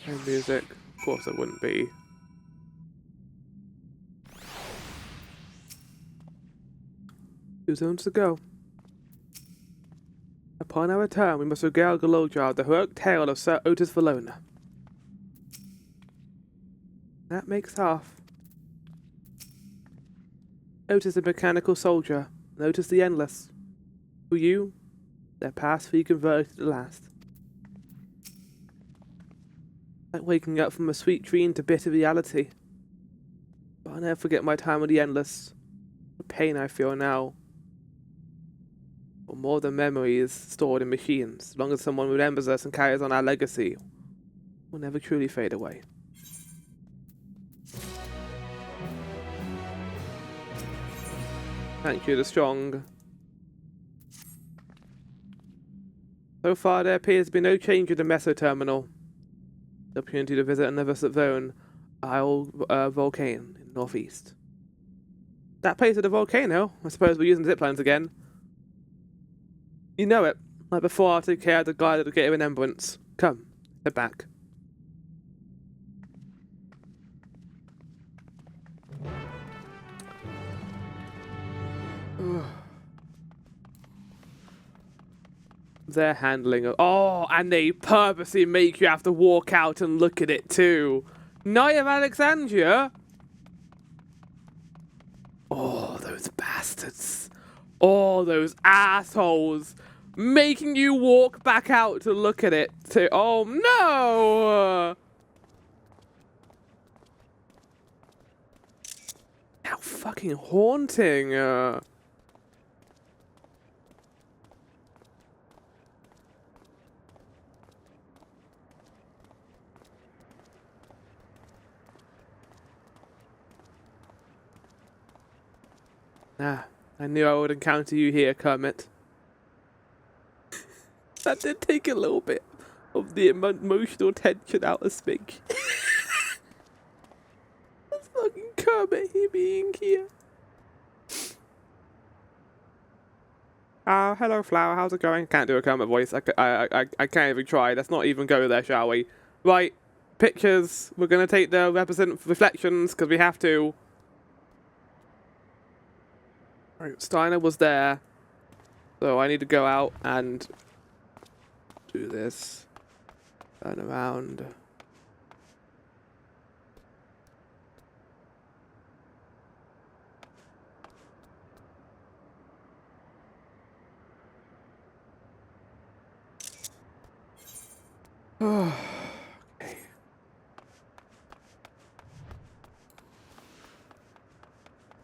No music. Of course it wouldn't be. Two zones to go. Upon our return, we must regale Galodra, the heroic tale of Sir Otis Valona. That makes half. Otis the mechanical soldier, and Otis the endless. For you, their past reconverted at last. Like waking up from a sweet dream to bitter reality. But I'll never forget my time with the endless. The pain I feel now. Or more than memories stored in machines, as long as someone remembers us and carries on our legacy, will never truly fade away. Thank you, the strong. So far, there appears to be no change in the Meso Terminal. The opportunity to visit another zone, Isle Volcano in the northeast. That place at the volcano? I suppose we're using ziplines again. You know it. Like before, I took care of the guy that would get a remembrance. Come, head back. Their handling of... Oh, and they purposely make you have to walk out and look at it too. Knight of Alexandria? Oh, those bastards. Oh, those assholes. Making you walk back out to look at it too. Oh, no! How fucking haunting. I knew I would encounter you here, Kermit. That did take a little bit of the emotional tension out of Spink. That's fucking Kermit here being here. Hello, Flower. How's it going? Can't do a Kermit voice. I can't even try. Let's not even go there, shall we? Right. Pictures. We're going to take the reflections because we have to. Right, Steiner was there. So I need to go out and do this. Turn around. Okay.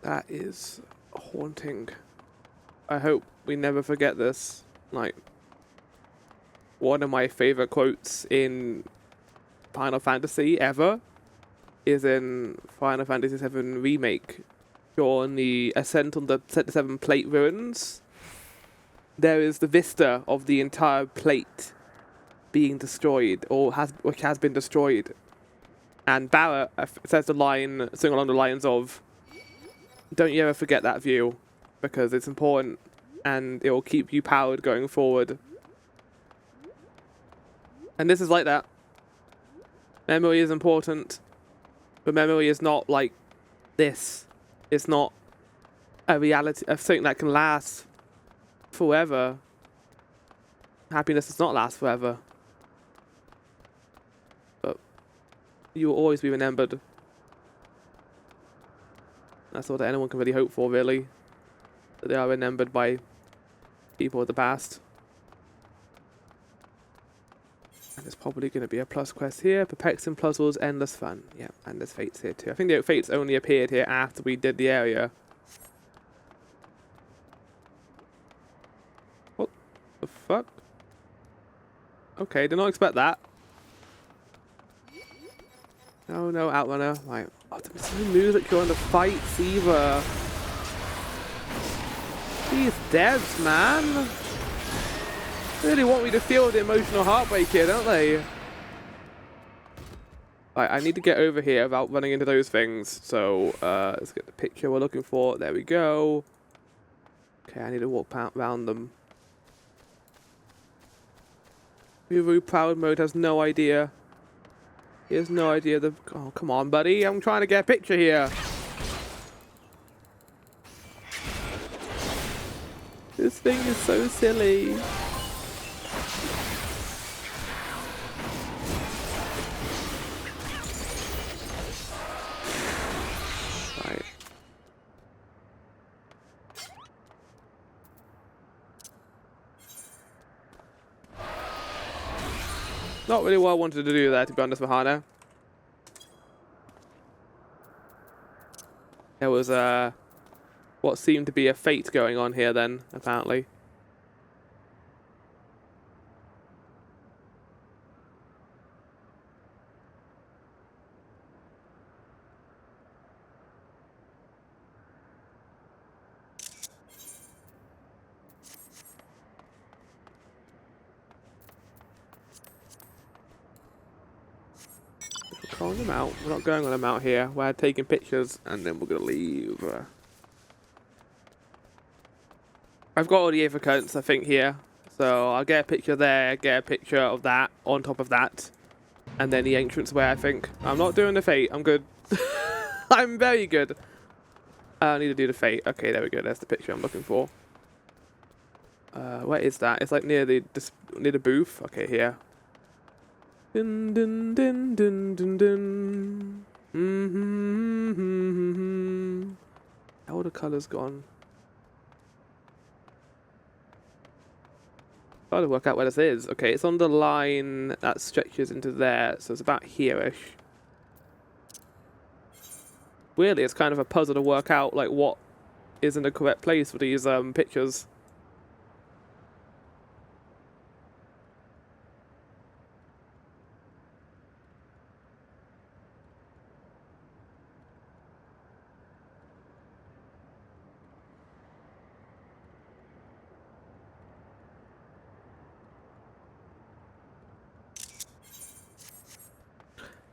That is haunting. I hope we never forget this. Like, one of my favorite quotes in Final Fantasy ever is in Final Fantasy VII Remake. During the ascent on the Sector 7 plate ruins, there is the vista of the entire plate being destroyed, or which has been destroyed. And Barrett says the line, sing along the lines of, "Don't you ever forget that view, because it's important, and it will keep you powered going forward." And this is like that. Memory is important, but memory is not like this. It's not a reality of something that can last forever. Happiness does not last forever. But you will always be remembered. That's all that anyone can really hope for, really. That they are remembered by people of the past. And there's probably going to be a plus quest here. Perplexing puzzles, endless fun. Yeah, and there's fates here too. I think the fates only appeared here after we did the area. What the fuck? Okay, did not expect that. No, no, Outrunner. Right. Oh, there's no music during the fights either. These devs, man. They really want me to feel the emotional heartbreak here, don't they? Right, I need to get over here without running into those things. So, let's get the picture we're looking for. There we go. Okay, I need to walk around them. Uru Proud Mode has no idea He has no idea the... Oh, come on, buddy. I'm trying to get a picture here. This thing is so silly. Right. Not really what I wanted to do there, to be honest, Mahana. There was what seemed to be a fate going on here then, apparently. We're calling them out. We're not going on them out here. We're taking pictures and then we're gonna leave. I've got all the Aphicants, I think, here. So I'll get a picture there, get a picture of that on top of that. And then the entranceway, I think. I'm not doing the fate. I'm good. I'm very good. I need to do the fate. Okay, there we go. There's the picture I'm looking for. Where is that? It's like near the booth. Okay, here. Dun dun dun dun dun dun. How are the colours gone? Trying to work out where this is. Okay, it's on the line that stretches into there, so it's about here-ish. Weirdly, it's kind of a puzzle to work out like what is in the correct place for these pictures.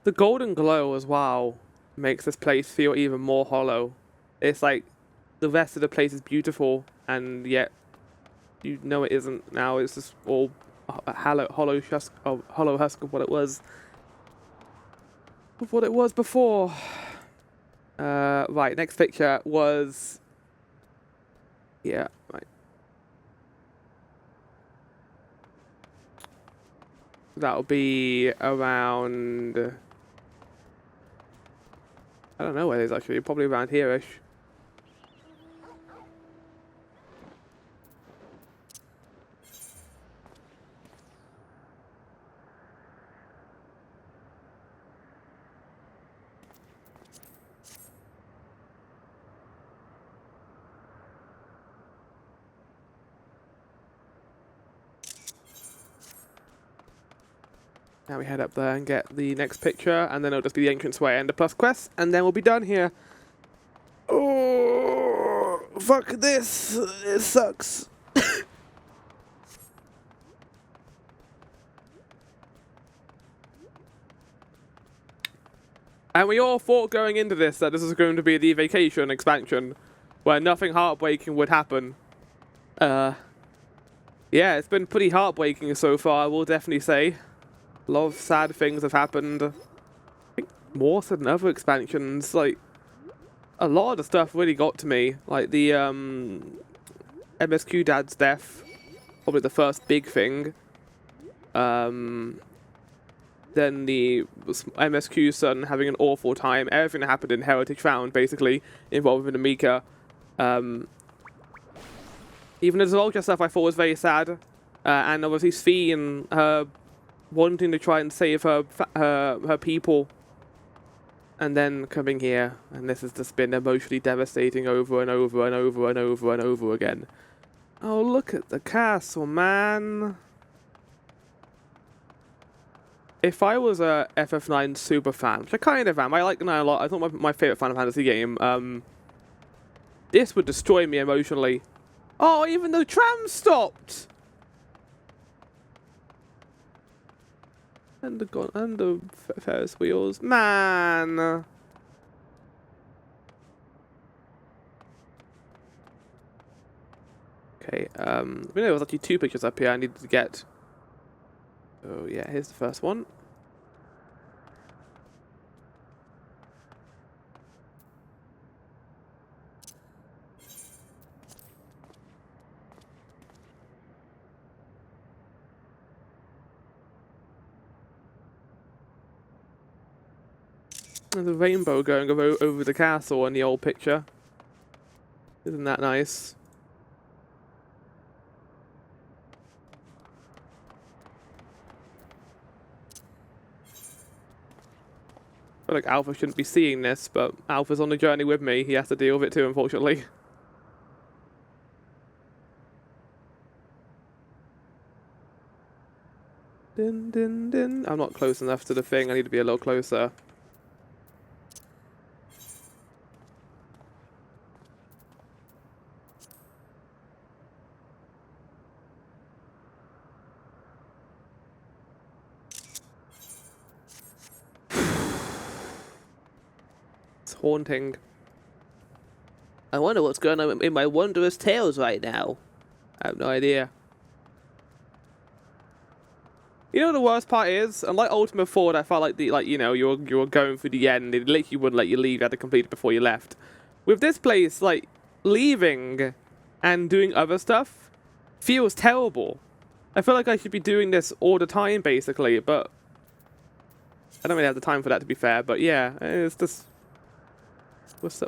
The golden glow as well makes this place feel even more hollow. It's like the rest of the place is beautiful, and yet you know it isn't now. It's just all a hollow husk of what it was. Of what it was before. Right, next picture was... Yeah, right. That'll be around... I don't know where it is actually, probably around here-ish. Now we head up there and get the next picture, and then it'll just be the entranceway and the plus quest, and then we'll be done here. Oh, fuck this. It sucks. And we all thought going into this that this was going to be the vacation expansion, where nothing heartbreaking would happen. Yeah, it's been pretty heartbreaking so far, I will definitely say. A lot of sad things have happened. I think more so than other expansions. Like, a lot of the stuff really got to me. Like the MSQ dad's death, probably the first big thing. Then the MSQ son having an awful time. Everything that happened in Heritage Found, basically, involving Amika. Even the Zolja stuff I thought was very sad. And obviously Svi and her wanting to try and save her people, and then coming here, and this has just been emotionally devastating over and over and over and over and over again. Oh, look at the castle, man. If I was a FF9 super fan, which I kind of am, I like the 9 a lot, I thought my favourite Final Fantasy game, this would destroy me emotionally. Oh, even the tram stopped! And the Ferris wheels. Man! Okay, I think there was actually 2 pictures up here I needed to get. Oh yeah, here's the first one. There's a rainbow going over the castle in the old picture. Isn't that nice? I feel like Alpha shouldn't be seeing this, but Alpha's on the journey with me. He has to deal with it too, unfortunately. Din, din, din. I'm not close enough to the thing. I need to be a little closer. It's haunting. I wonder what's going on in my wondrous tales right now. I have no idea. You know what the worst part is? Unlike Ultima 4, I felt like you were going through the end. It literally wouldn't let you leave. You had to complete it before you left. With this place, like, leaving and doing other stuff feels terrible. I feel like I should be doing this all the time, basically, but I don't really have the time for that, to be fair. But yeah, it's just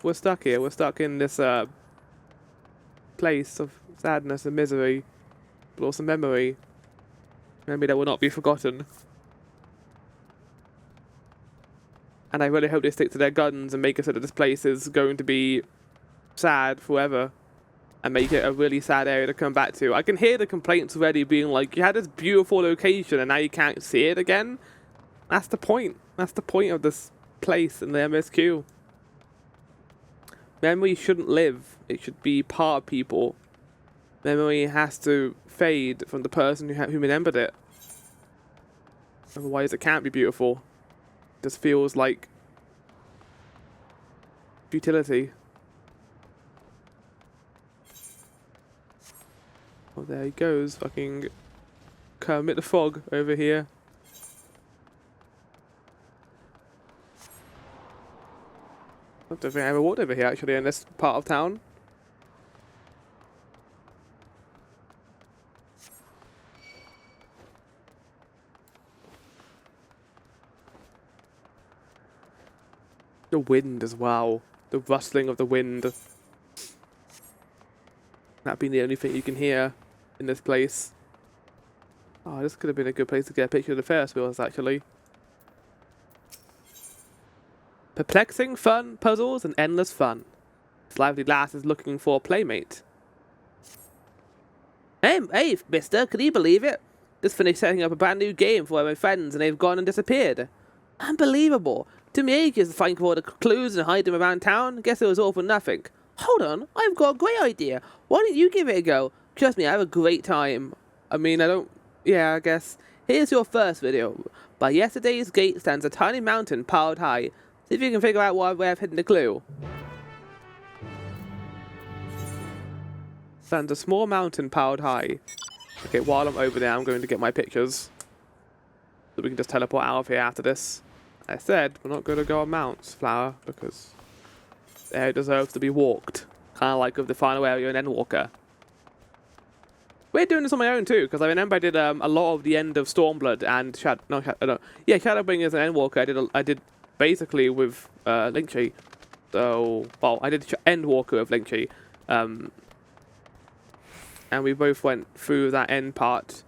we're stuck here. We're stuck in this place of sadness and misery, but also memory. Memory that will not be forgotten. And I really hope they stick to their guns and make it so that this place is going to be sad forever. And make it a really sad area to come back to. I can hear the complaints already being like, you had this beautiful location and now you can't see it again. That's the point. That's the point of this place in the MSQ. Memory shouldn't live. It should be part of people. Memory has to fade from the person who remembered it. Otherwise it can't be beautiful. It just feels like futility. Oh, there he goes. Fucking Kermit the Frog over here. I don't think I ever walked over here actually in this part of town. The wind as well. The rustling of the wind. That being the only thing you can hear in this place. Oh, this could have been a good place to get a picture of the Ferris wheels, actually. Perplexing, fun, puzzles, and endless fun. This lively lass is looking for a playmate. Hey, mister, can you believe it? Just finished setting up a brand new game for my friends and they've gone and disappeared. Unbelievable. Took me ages to find all the clues and hide them around town. Guess it was all for nothing. Hold on, I've got a great idea. Why don't you give it a go? Trust me, I have a great time. I mean, yeah, I guess. Here's your first video. By yesterday's gate stands a tiny mountain piled high. See if you can figure out where I've hidden the clue. Stands a small mountain piled high. Okay, while I'm over there, I'm going to get my pictures. So we can just teleport out of here after this. I said we're not going to go on Mounts, Flower, because it deserves to be walked. Kind of like with the final area in Endwalker. We're doing this on my own too, because I remember I did a lot of the end of Stormblood and Shadowbringers and Endwalker. I did basically with Linktree. So, well, I did Endwalker with Linktree. And we both went through that end part,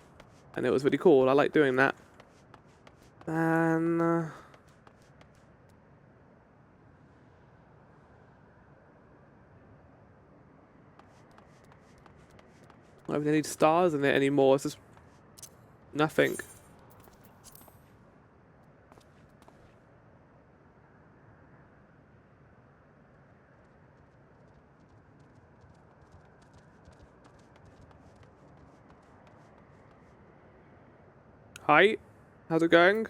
and it was really cool. I like doing that. And I don't have any stars in it anymore. It's just nothing. Hi, how's it going?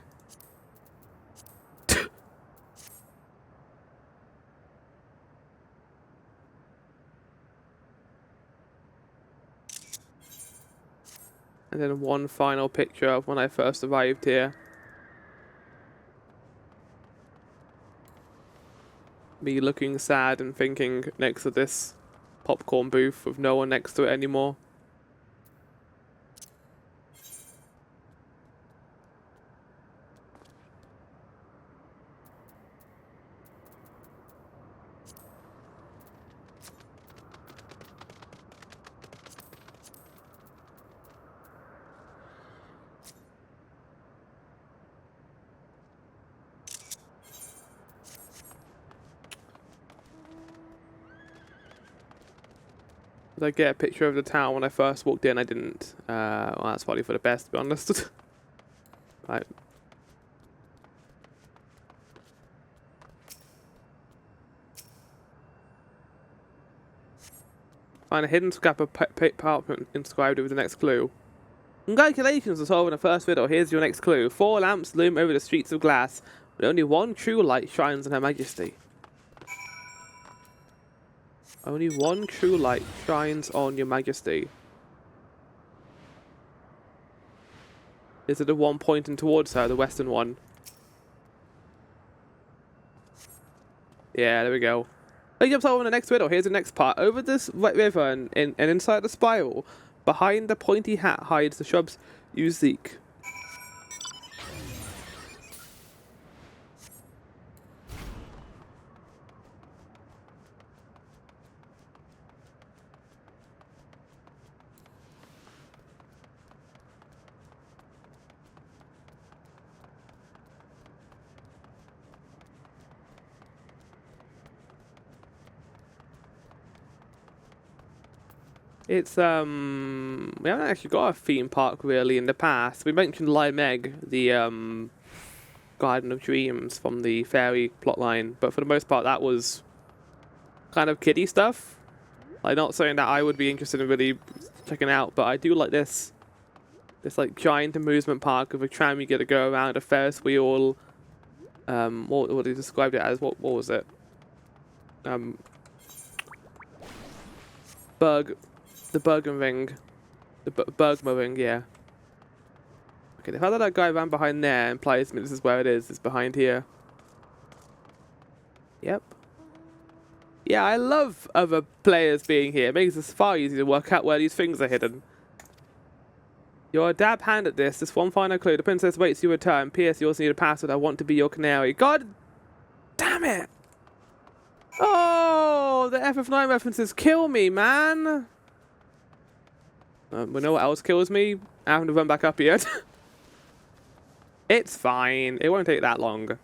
And then one final picture of when I first arrived here. Me looking sad and thinking next to this popcorn booth with no one next to it anymore. Did I get a picture of the town when I first walked in? I didn't. Well, that's probably for the best, to be honest. Right. Find a hidden scrap of parchment inscribed with the next clue. Congratulations on solving the first riddle. Here's your next clue. 4 lamps loom over the streets of glass, but only one true light shines on Her Majesty. Only one true light shines on Your Majesty. Is it the one pointing towards her, the western one? Yeah, there we go. Let's jump over the next riddle. Here's the next part. Over this river and inside the spiral, behind the pointy hat hides the shrubs you seek. It's, we haven't actually got a theme park really in the past. We mentioned Limeg, the, Garden of Dreams from the fairy plotline, but for the most part that was kind of kiddie stuff. Like, not something that I would be interested in really checking out, but I do like this like giant amusement park with a tram you get to go around, a Ferris wheel, what they described it as, what was it? The Bergen Ring. The Bergma Ring, yeah. Okay, the fact that guy ran behind there implies this is where it is. It's behind here. Yep. Yeah, I love other players being here. It makes it far easier to work out where these things are hidden. You're a dab hand at this. Just one final clue. The princess waits your return. P.S. You also need a password. I want to be your canary. God damn it! Oh, the FF9 references kill me, man. We know what else kills me? I haven't run back up yet. It's fine. It won't take that long.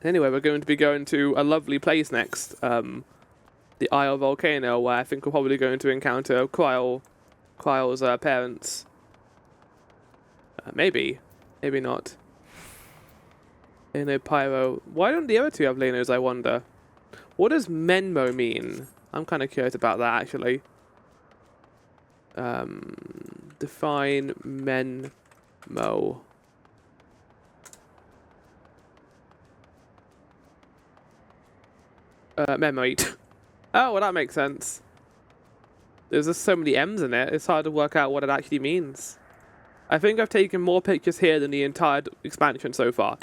Anyway, we're going to be going to a lovely place next. The Isle Volcano, where I think we're probably going to encounter Kryle's parents. Maybe. Maybe not. Leno Pyro. Why don't the other two have Lenos, I wonder? What does Menmo mean? I'm kind of curious about that, actually. Define Menmo. Memoite. Oh, well, that makes sense. There's just so many M's in it, it's hard to work out what it actually means. I think I've taken more pictures here than the entire expansion so far.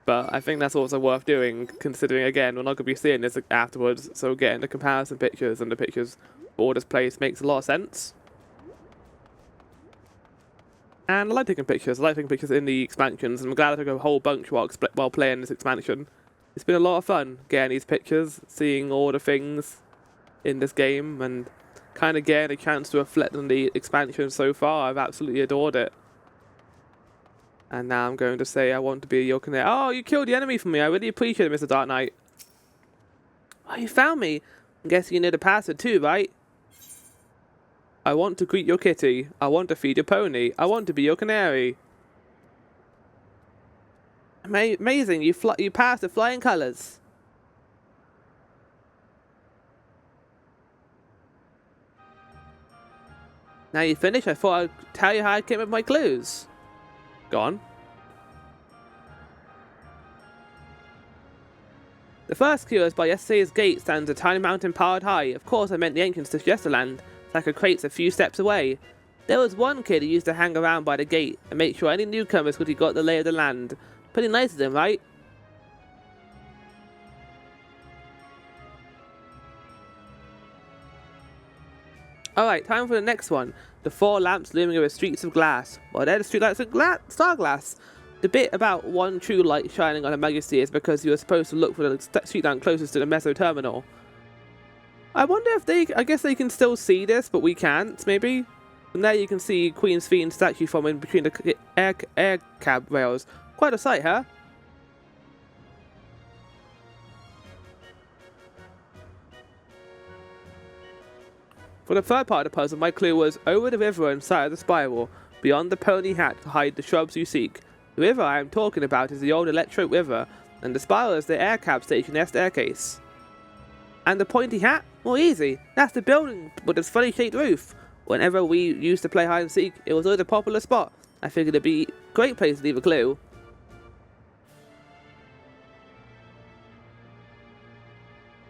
But I think that's also worth doing, considering, again, we're not going to be seeing this afterwards, so getting the comparison pictures and the pictures for this place makes a lot of sense. And I like taking pictures. I like taking pictures in the expansions, and I'm glad I took a whole bunch while playing this expansion. It's been a lot of fun getting these pictures, seeing all the things in this game, and kind of getting a chance to reflect on the expansion so far. I've absolutely adored it. And now I'm going to say I want to be your canary. Oh, you killed the enemy for me. I really appreciate it, Mr. Dark Knight. Oh, you found me. I'm guessing you know the password too, right? I want to greet your kitty. I want to feed your pony. I want to be your canary. Amazing. You passed the flying colours. Now you finished, I thought I'd tell you how I came up with my clues. Go on. The first clue is by yesterday's gate stands a tiny mountain piled high. Of course, I meant the entrance to Yesterland, like a crate's a few steps away. There was one kid who used to hang around by the gate and make sure any newcomers could he got the lay of the land. Pretty nice of him, right? Alright, time for the next one. The 4 lamps looming over streets of glass. Well, they're the street lights of star glass. The bit about one true light shining on Her Majesty is because you were supposed to look for the street lamp closest to the Meso Terminal. I wonder if I guess they can still see this, but we can't, maybe? From there you can see Queen's Fiend statue from in between the air cab rails. Quite a sight, huh? For the third part of the puzzle, my clue was over the river inside of the spiral, beyond the pony hat to hide the shrubs you seek. The river I am talking about is the old electric river, and the spiral is the air cab station air staircase. And the pointy hat? Well, easy. That's the building with its funny shaped roof. Whenever we used to play hide and seek, it was always a popular spot. I figured it'd be a great place to leave a clue.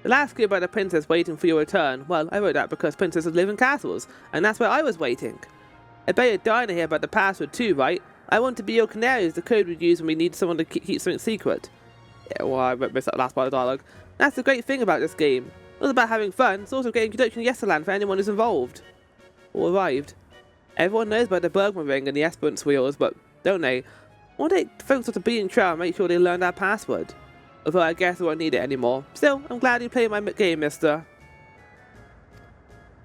The last clue about the princess waiting for your return, well, I wrote that because princesses live in castles, and that's where I was waiting. I bet you're dying to hear about the password too, right? I want to be your canary is the code we use when we need someone to keep something secret. Yeah, well, I missed that last part of the dialogue. That's the great thing about this game. It's not about having fun, it's also getting introduction to Yesterland for anyone who's involved. Or arrived. Everyone knows about the Bergman ring and the Esperance wheels, but don't they? Why don't they focus on the beating trail and make sure they learn that password? Although I guess I won't need it anymore. Still, I'm glad you played my game, mister.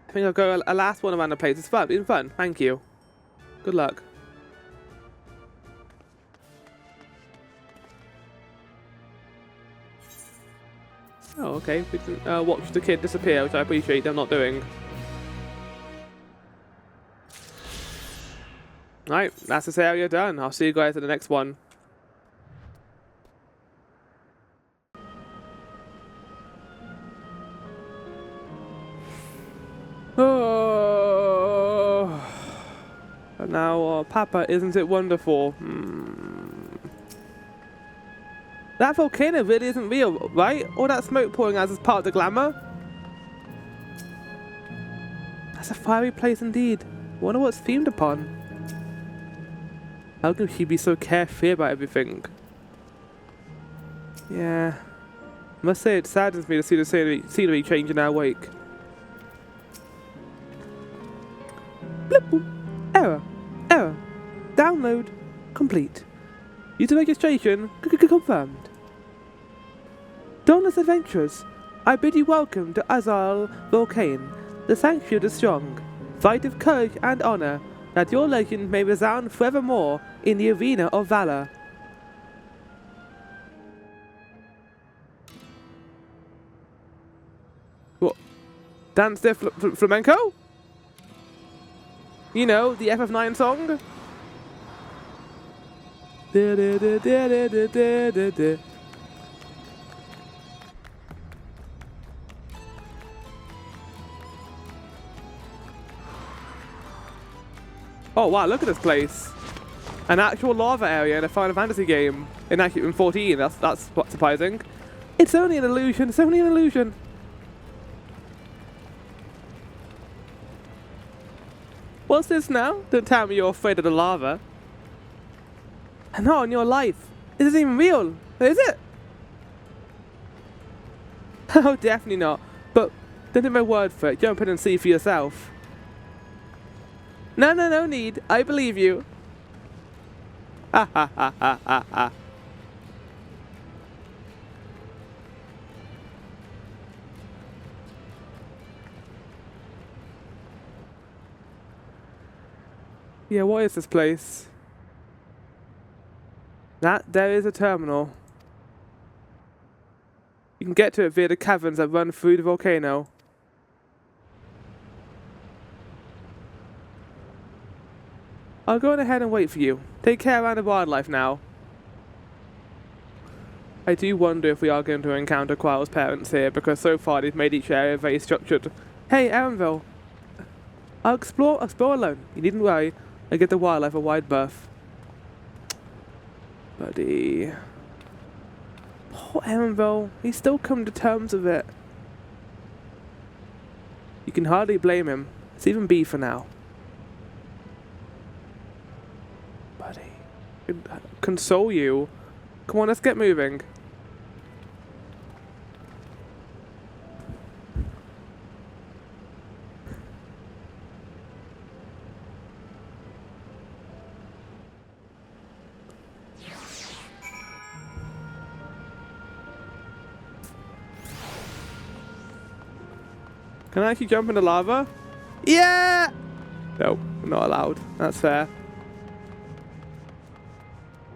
I think I'll go a last one around the place. It's fun, been fun. Thank you. Good luck. Oh, okay. We can watch the kid disappear, which I appreciate them not doing. Right, that's this area done. I'll see you guys in the next one. Oh, and now, Papa, isn't it wonderful? That volcano really isn't real, right? All that smoke pouring out is part of the glamour. That's a fiery place indeed. Wonder what it's themed upon. How can she be so carefree about everything? Yeah, I must say it saddens me to see the scenery change in our wake. Blip boop. Error. Error. Download complete. User registration confirmed. Dauntless adventurers, I bid you welcome to Azal Volcane. The sanctuary is strong. Fight with courage and honor, that your legend may resound forevermore in the arena of valor. What? Dance their flamenco? You know, the FF9 song? Oh wow, look at this place. An actual lava area in a Final Fantasy game. In 14, that's surprising. It's only an illusion, it's only an illusion. What's this now? Don't tell me you're afraid of the lava. And not on your life. It isn't even real, is it? Oh, definitely not. But don't take my word for it. Jump in and see for yourself. No need. I believe you. Ha ha ha ha ha ha. Yeah, what is this place? There is a terminal. You can get to it via the caverns that run through the volcano. I'll go on ahead and wait for you. Take care around the wildlife now. I do wonder if we are going to encounter Quirrell's parents here, because so far they've made each area very structured. Hey, Aaronville. I'll explore alone. You needn't worry. I give the wildlife a wide berth. Buddy. Poor Aaronville. He's still come to terms with it. You can hardly blame him. It's even B for now. Buddy. Console you. Come on, let's get moving. Can I actually jump in the lava? Yeah! No, I'm not allowed. That's fair.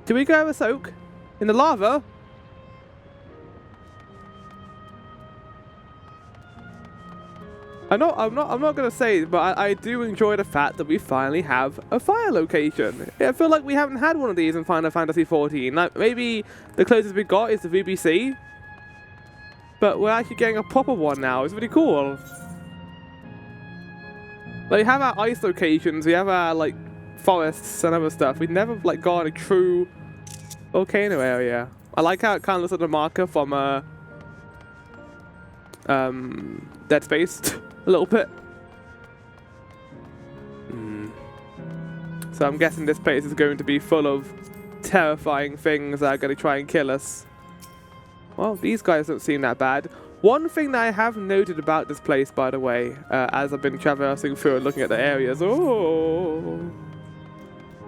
Do we go have a soak? In the lava? I'm not gonna say, but I do enjoy the fact that we finally have a fire location. I feel like we haven't had one of these in Final Fantasy XIV. Like maybe the closest we got is the VBC, but we're actually getting a proper one now. It's really cool. Like, we have our ice locations, we have our like forests and other stuff. We've never like got a true volcano area. I like how it kind of looks like the marker from Dead Space a little bit. So I'm guessing this place is going to be full of terrifying things that are going to try and kill us. Well, these guys don't seem that bad. One thing that I have noted about this place, by the way, as I've been traversing through and looking at the areas,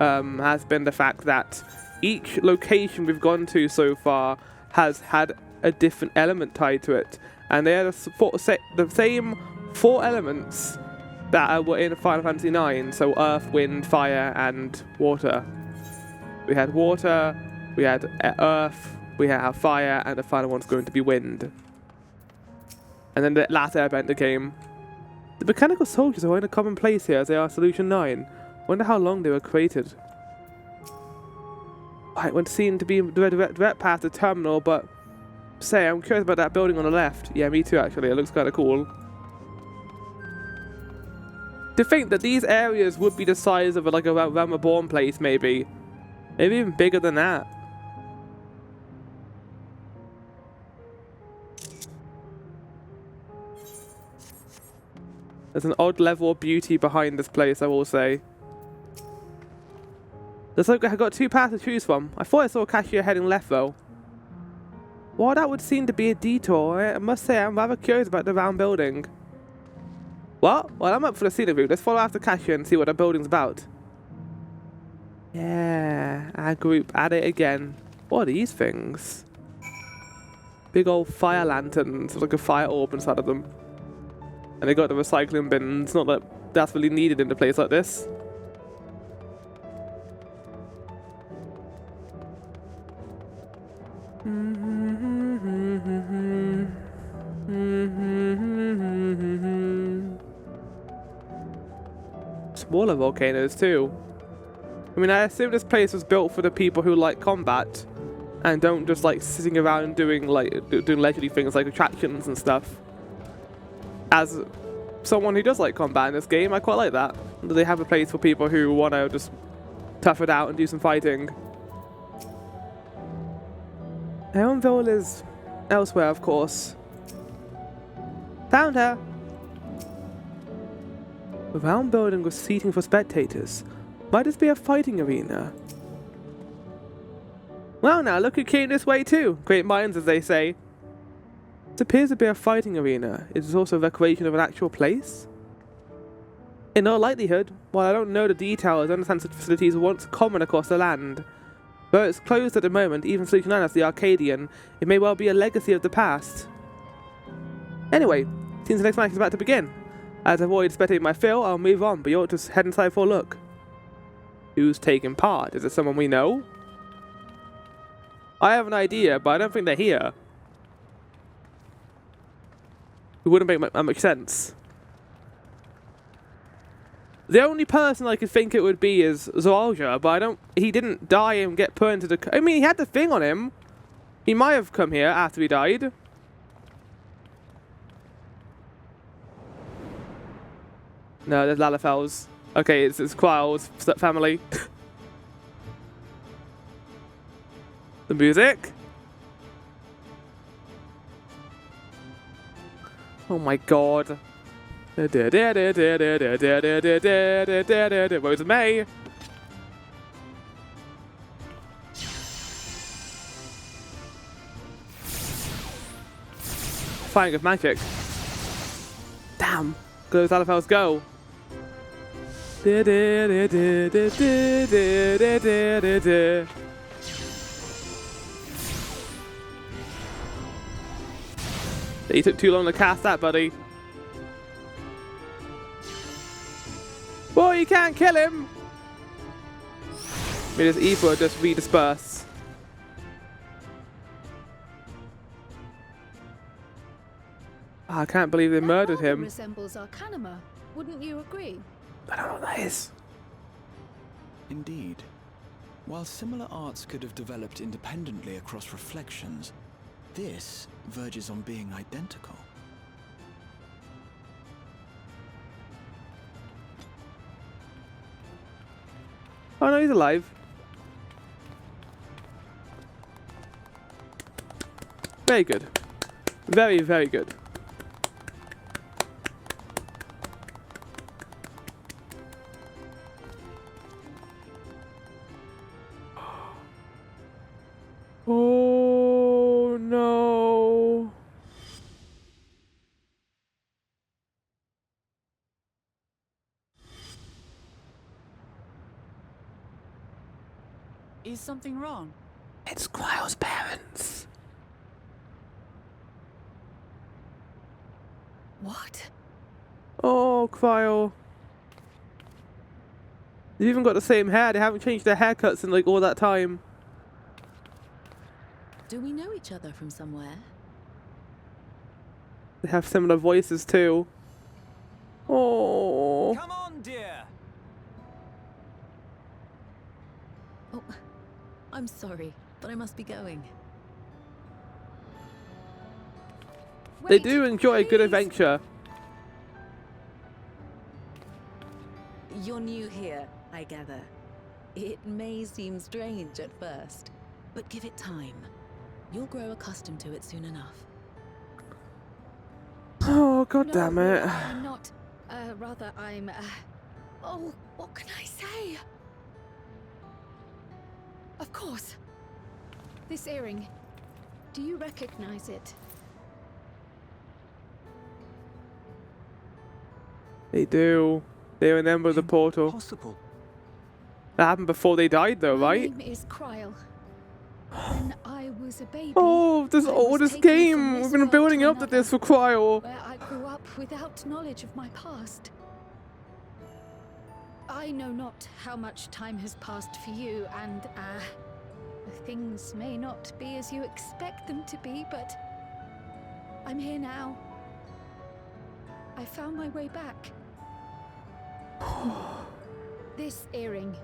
has been the fact that each location we've gone to so far has had a different element tied to it. And they are the same 4 elements that were in Final Fantasy IX, so earth, wind, fire, and water. We had water, we had earth, we have fire, and the final one's going to be wind. And then the last airbender came. The mechanical soldiers are in a common place here as they are Solution 9. Wonder how long they were created. I went seen to be direct past the terminal, but say, I'm curious about that building on the left. Yeah, me too, actually. It looks kind of cool. To think that these areas would be the size of like a Realm Reborn place, maybe. Maybe even bigger than that. There's an odd level of beauty behind this place, I will say. Looks like I got 2 paths to choose from. I thought I saw a cashier heading left, though. Well, that would seem to be a detour. I must say, I'm rather curious about the round building. What? Well, I'm up for the scenic route. Let's follow after cashier and see what the building's about. Yeah, our group at it again. What are these things? Big old fire lanterns with like a fire orb inside of them. And they got the recycling bins. Not that that's really needed in a place like this. Smaller volcanoes too. I mean, I assume this place was built for the people who like combat and don't just like sitting around doing leisurely things like attractions and stuff. As someone who does like combat in this game, I quite like that. They have a place for people who want to just tough it out and do some fighting. Heronville is elsewhere, of course. Found her! The round building with seating for spectators. Might this be a fighting arena? Well now, look who came this way too. Great minds, as they say. It appears to be a fighting arena. It is also a recreation of an actual place. In all likelihood, while I don't know the details, I understand such facilities were once common across the land. Though it's closed at the moment, even Solution 9 as the Arcadian, it may well be a legacy of the past. Anyway, seems the next match is about to begin. As I've already spectated my fill, I'll move on, but you ought to head inside for a look. Who's taking part? Is it someone we know? I have an idea, but I don't think they're here. It wouldn't make much sense. The only person I could think it would be is Zoalja, but he didn't die and get put into the... I mean, he had the thing on him. He might have come here after he died. No, there's Lalafels. Okay, it's Quail's family. The music. Oh my god. Where's May? Fighting with magic. Damn. Go, Lalafels, go. You took too long to cast that, buddy. Boy, you can't kill him! May this ether just redisperse. I can't believe they murdered him. Resembles Arcanima, wouldn't you agree? I don't know what that is. Indeed. While similar arts could have developed independently across reflections, this verges on being identical. Oh no, he's alive. Very good. Very, very good. Oh no. Is something wrong? It's Kryle's parents. What? Oh, Kryle. They've even got the same hair. They haven't changed their haircuts in like all that time. Do we know each other from somewhere? They have similar voices too. Oh. Come on, dear. Oh, I'm sorry, but I must be going. They Wait, do enjoy a good please. adventure. You're new here, I gather. It may seem strange at first, but give it time. You'll grow accustomed to it soon enough. Oh, god No, damn it. I'm not. Rather, I'm. Oh, what can I say? Of course. This earring. Do you recognize it? They do. They remember the portal. Impossible. That happened before they died though, My right? name is Kryle. When I was a baby. Oh, this I all was this taken from game. this We've been world building to up to another, this for Kryle. where I grew up without knowledge of my past. I know not how much time has passed for you, and things may not be as you expect them to be, but I'm here now. I found my way back. This earring,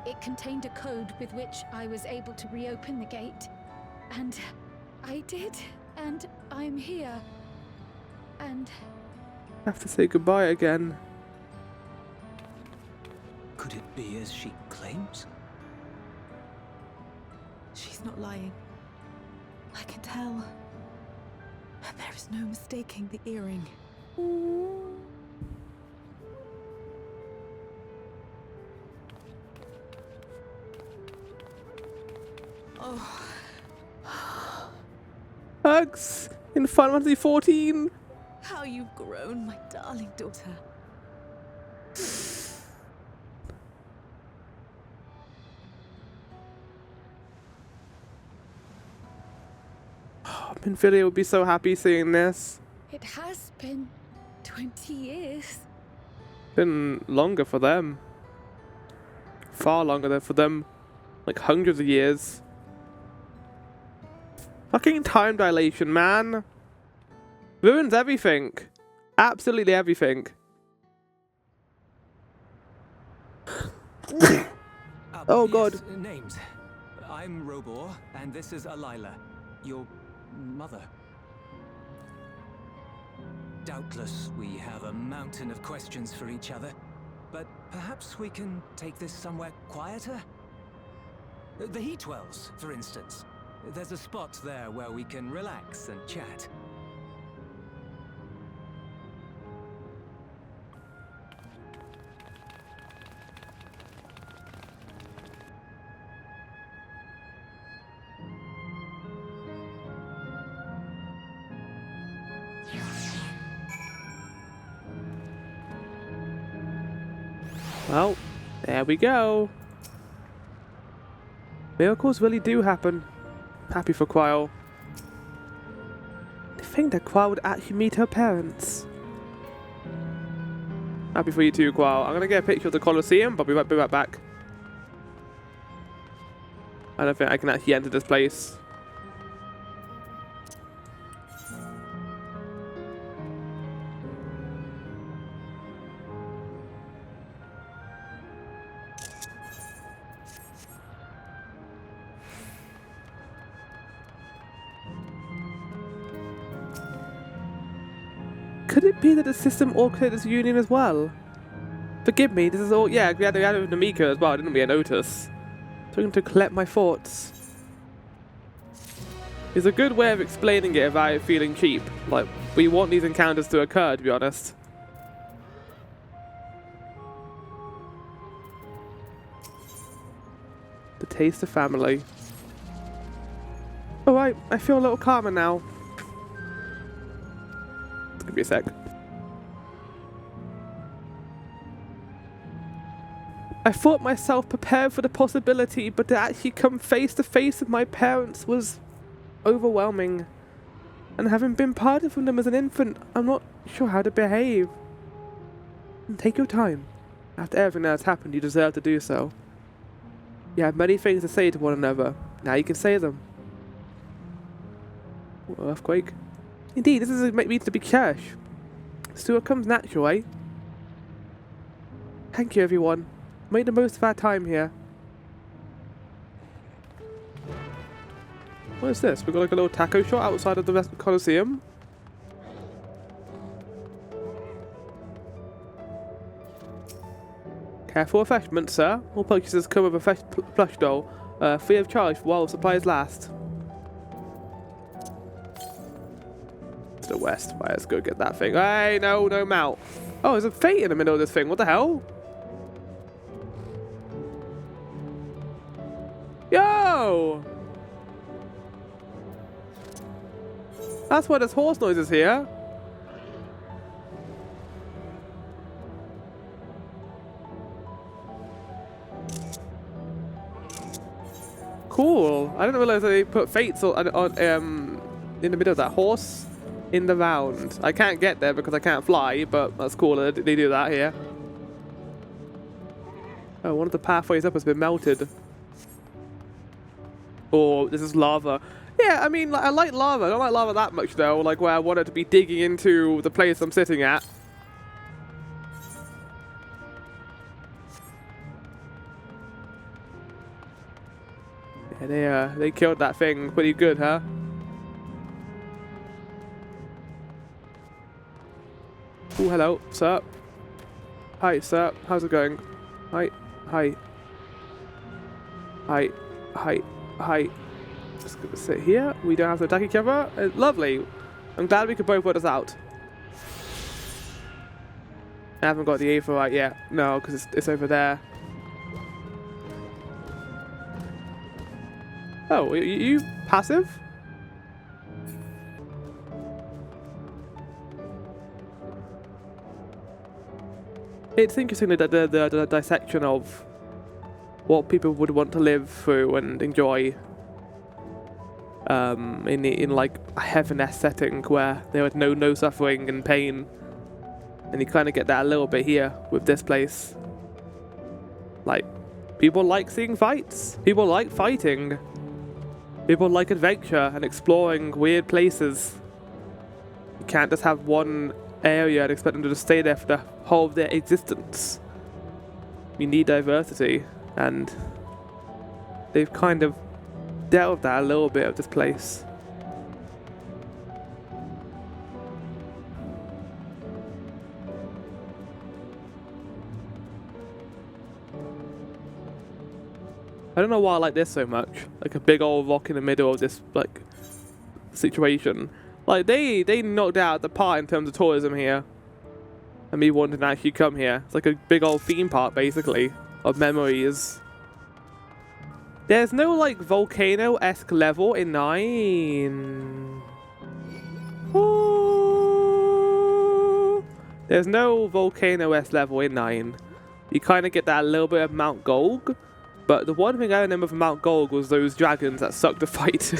it contained a code with which I was able to reopen the gate. And I did, and I'm here. And Have to say goodbye again. Could it be as she claims? She's not lying. I can tell. There is no mistaking the earring. Oh. Hugs in Final Fantasy 14. How you've grown, my darling daughter. Pinfilia would be so happy seeing this. it has been 20 years. Been longer for them. Far longer than for them. Like hundreds of years. Fucking time dilation, man. Ruins everything. Absolutely everything. Oh, God. Yes, names. I'm Robor, and this is Alila, your mother. Doubtless, we have a mountain of questions for each other, but perhaps we can take this somewhere quieter? The Heatwells, for instance. There's a spot there where we can relax and chat. Well, there we go. Miracles really do happen. Happy for Kryle. To think that Kryle would actually meet her parents. Happy for you too, Kryle. I'm gonna get a picture of the Colosseum, but I'll be right back. I don't think I can actually enter this place. Could it be that the system orchestrated this union as well? Forgive me, this is all... Yeah, we had it with Namika as well, didn't we? I notice. Trying to collect my thoughts. It's a good way of explaining it without it feeling cheap. Like, we want these encounters to occur, to be honest. The taste of family. Alright, I feel a little calmer now. Give me a sec. I thought myself prepared for the possibility, but to actually come face to face with my parents was overwhelming. And having been parted from them as an infant, I'm not sure how to behave. And take your time. After everything that has happened, you deserve to do so. You have many things to say to one another. Now you can say them. Earthquake. Indeed, this is meant to be cherish. So it comes natural, eh? Thank you, everyone. Make the most of our time here. What is this? We got like a little taco shop outside of the Coliseum. Careful refreshment, sir. All purchases come with a fresh plush doll, free of charge while supplies last. To the west. Right, let's go get that thing. Hey, no mount. Oh, there's a fate in the middle of this thing. What the hell? Yo! That's why there's horse noises here. Cool. I didn't realize they put fates on in the middle of that horse in the round. I can't get there because I can't fly, but that's cool. They do that here. Oh, one of the pathways up has been melted. Oh, this is lava. Yeah, I mean, like, I like lava. I don't like lava that much, though. Like, where I wanted to be digging into the place I'm sitting at. Yeah, they killed that thing pretty good, huh? Oh, hello, sir. Hi, sir. How's it going? Hi. Hi. Hi. Hi. Hi. Just gonna sit here. We don't have to attack each other. Lovely. I'm glad we could both put us out. I haven't got the Aether right yet. No, because it's over there. Oh, you passive? It's interesting that the dissection of what people would want to live through and enjoy in like a heaven-esque setting where there was no suffering and pain, and you kind of get that a little bit here with this place. Like, people like seeing fights. People like fighting. People like adventure and exploring weird places. You can't just have one area and expect them to just stay there for the whole of their existence. You need diversity, and they've kind of dealt with that a little bit of this place. I don't know why I like this so much. Like a big old rock in the middle of this like situation. Like they knocked out the part in terms of tourism here. And me wanting to actually come here. It's like a big old theme park basically of memories. There's no like volcano-esque level in 9. Ooh. There's no volcano-esque level in 9. You kind of get that little bit of Mount Golg. But the one thing I remember from Mount Golg was those dragons that sucked the fight.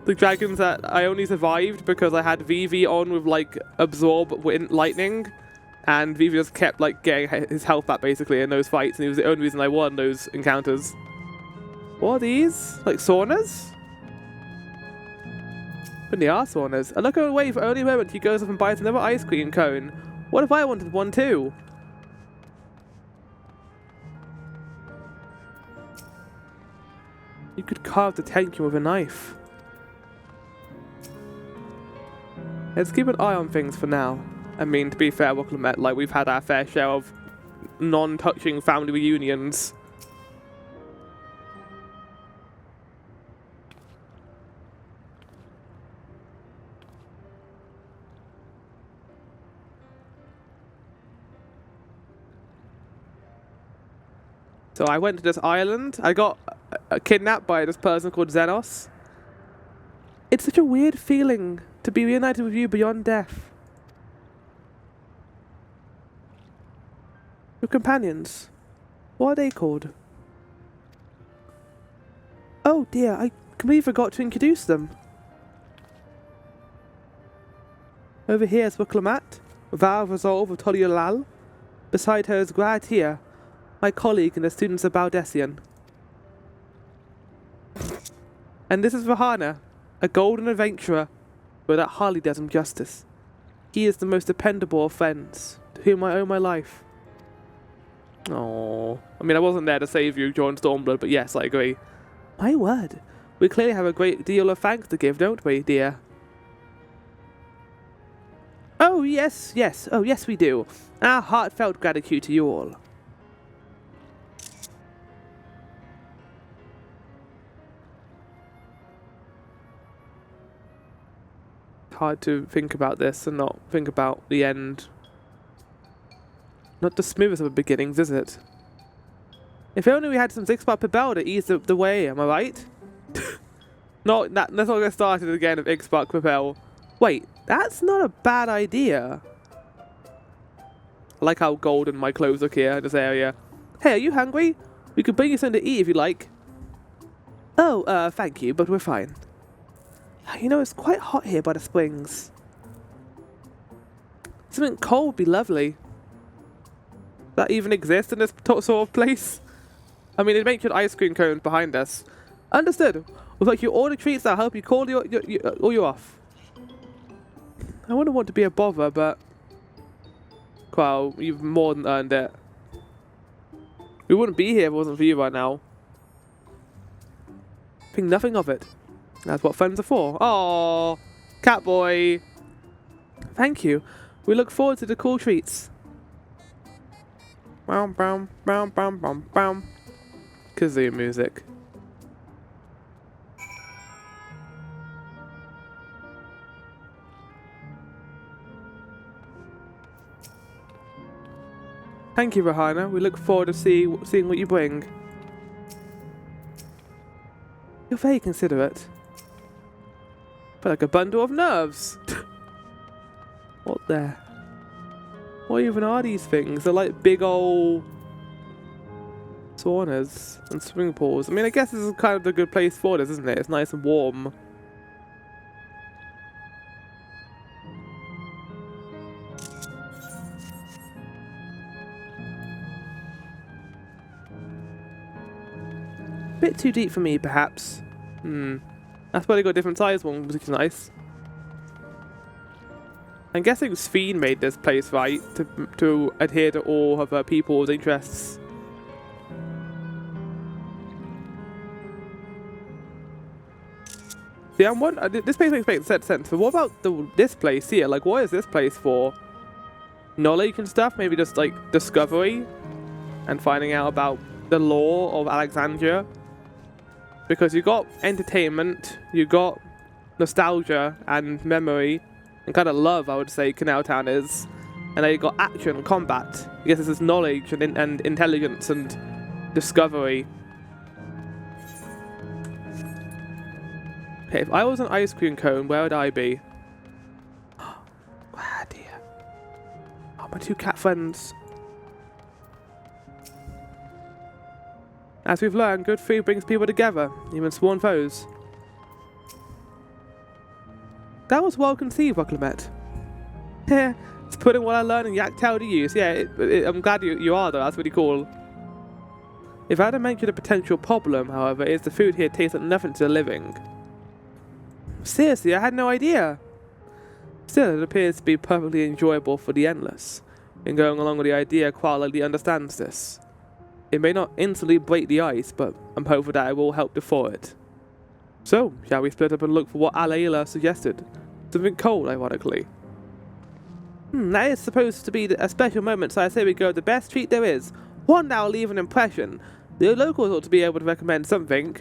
The dragons that I only survived because I had Vivi on with like absorb wind lightning, and Vivi just kept like getting his health back basically in those fights, and it was the only reason I won those encounters. What are these? Like saunas? And they are saunas. I look away for only a moment. He goes up and buys another ice cream cone. What if I wanted one too? You could carve the tension with a knife. Let's keep an eye on things for now. I mean, to be fair, Willamette, like, we've had our fair share of non-touching family reunions. So I went to this island. I got kidnapped by this person called Xenos. It's such a weird feeling to be reunited with you beyond death. Your companions. What are they called? Oh dear, I completely forgot to introduce them. Over here is Willamette, Vow of Resolve of Tural. Beside her is Gratia, my colleague in the Students of Baldessian. And this is Vahana, a golden adventurer, but that hardly does him justice. He is the most dependable of friends, to whom I owe my life. Oh, I mean, I wasn't there to save you, John Stormblood, but yes, I agree. My word, we clearly have a great deal of thanks to give, don't we, dear? Oh, yes, yes, oh, yes, we do. Our heartfelt gratitude to you all. Hard to think about this and not think about the end. Not the smoothest of beginnings, is it? If only we had some 6-part Propel to ease the way, am I right? Let's not get started again with X-Spark Propel. Wait, that's not a bad idea. I like how golden my clothes look here in this area. Hey, are you hungry? We could bring you something to eat if you like. Oh, thank you, but we're fine. You know, it's quite hot here by the springs. Something cold would be lovely. That even exists in this sort of place? I mean, it mentioned ice cream cones behind us. Understood. We'll take you all the treats that'll help you cool you off. I wouldn't want to be a bother, but... Well, you've more than earned it. We wouldn't be here if it wasn't for you right now. Think nothing of it. That's what friends are for. Oh, Catboy. Thank you. We look forward to the cool treats. Bam, bam, bam, bam, bam, bam. Kazoo music. Thank you, Rahana. We look forward to seeing what you bring. You're very considerate. But like a bundle of nerves. What the? What even are these things? They're like big old saunas and swimming pools. I mean, I guess this is kind of a good place for this, isn't it? It's nice and warm. Bit too deep for me, perhaps. That's why they got different size ones, which is nice. I'm guessing Sphene made this place, right? To adhere to all of her people's interests. Yeah, this place makes sense, but what about this place here? Like, what is this place for? Knowledge and stuff? Maybe just, like, discovery? And finding out about the lore of Alexandria? Because you got entertainment, you got nostalgia and memory, and kind of love, I would say, Canal Town is. And then you got action and combat. I guess this is knowledge and intelligence and discovery. Okay, if I was an ice cream cone, where would I be? Ah, dear. Oh, my 2 cat friends. As we've learned, good food brings people together, even sworn foes. That was well conceived, Willamette. Yeah, it's putting what I learned in Yaktail to use. Yeah, I'm glad you are, though. That's really cool. If I had mentioned a potential problem, however, is the food here tastes like nothing to the living. Seriously, I had no idea. Still, it appears to be perfectly enjoyable for the endless. In going along with the idea, quite likely understands this. It may not instantly break the ice, but I'm hopeful that it will help to thaw it. So, shall we split up and look for what Alayla suggested? Something cold, ironically. That is supposed to be a special moment, so I say we go with the best treat there is. One that'll leave an impression. The locals ought to be able to recommend something.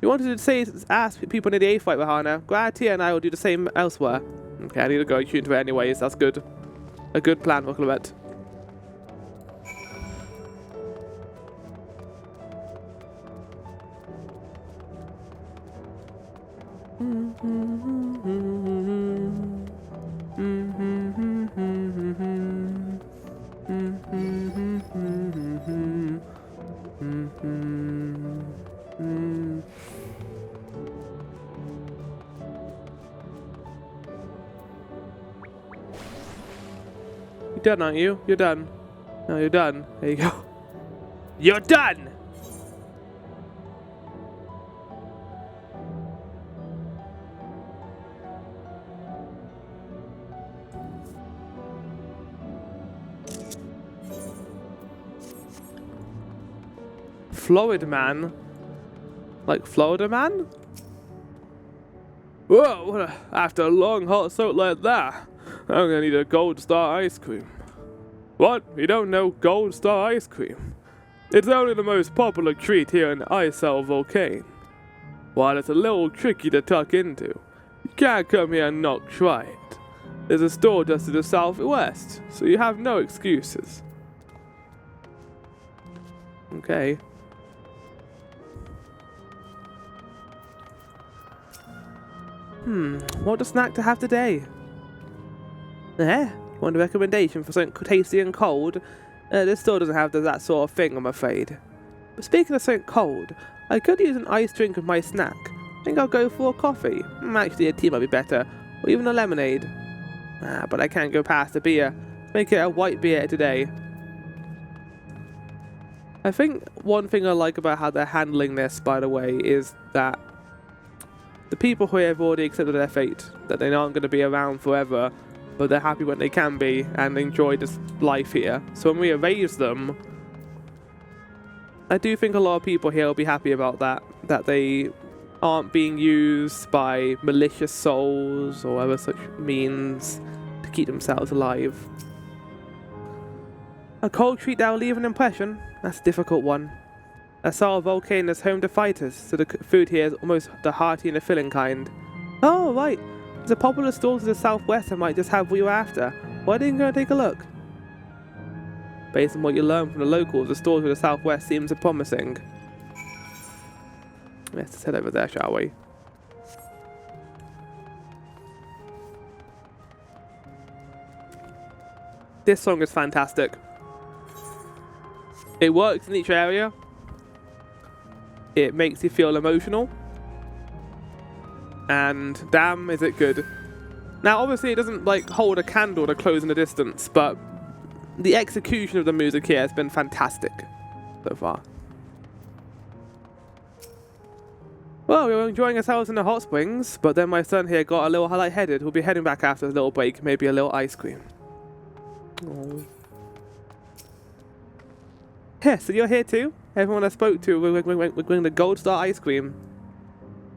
You wanted to say, ask people near the A fight, Rahana. Gratia and I will do the same elsewhere. Okay, I need to go tune to it anyways. That's good. A good plan, Rocklet. You're done, aren't you? You're done. No, you're done. There you go. You're done! Florida man? Like Florida man? Whoa, after a long hot soak like that, I'm gonna need a Gold Star ice cream. What? You don't know Gold Star ice cream? It's only the most popular treat here in Isel Volcane. While it's a little tricky to tuck into, you can't come here and not try it. There's a store just to the southwest, so you have no excuses. Okay. What a snack to have today. Want a recommendation for something tasty and cold? This store doesn't have that sort of thing, I'm afraid. But speaking of something cold, I could use an iced drink with my snack. I think I'll go for a coffee. Actually, a tea might be better. Or even a lemonade. But I can't go past a beer. Make it a white beer today. I think one thing I like about how they're handling this, by the way, is that the people who have already accepted their fate, that they aren't going to be around forever, but they're happy when they can be and enjoy this life here. So when we erase them, I do think a lot of people here will be happy about that, that they aren't being used by malicious souls or other such means to keep themselves alive. A cold treat that will leave an impression? That's a difficult one. Asal Volcane is home to fighters, so the food here is almost the hearty and the filling kind. Oh, right. There's a popular store to the southwest that might just have what you're after. Why didn't you go and take a look? Based on what you learn from the locals, the store to the southwest seems promising. Let's head over there, shall we? This song is fantastic. It works in each area. It makes you feel emotional. And damn, is it good. Now, obviously, it doesn't like hold a candle to Close in the Distance, but the execution of the music here has been fantastic so far. Well, we were enjoying ourselves in the hot springs, but then my son here got a little lightheaded. We'll be heading back after a little break, maybe a little ice cream. Aww. Yeah, so you're here too? Everyone I spoke to, we're going the Gold Star ice cream.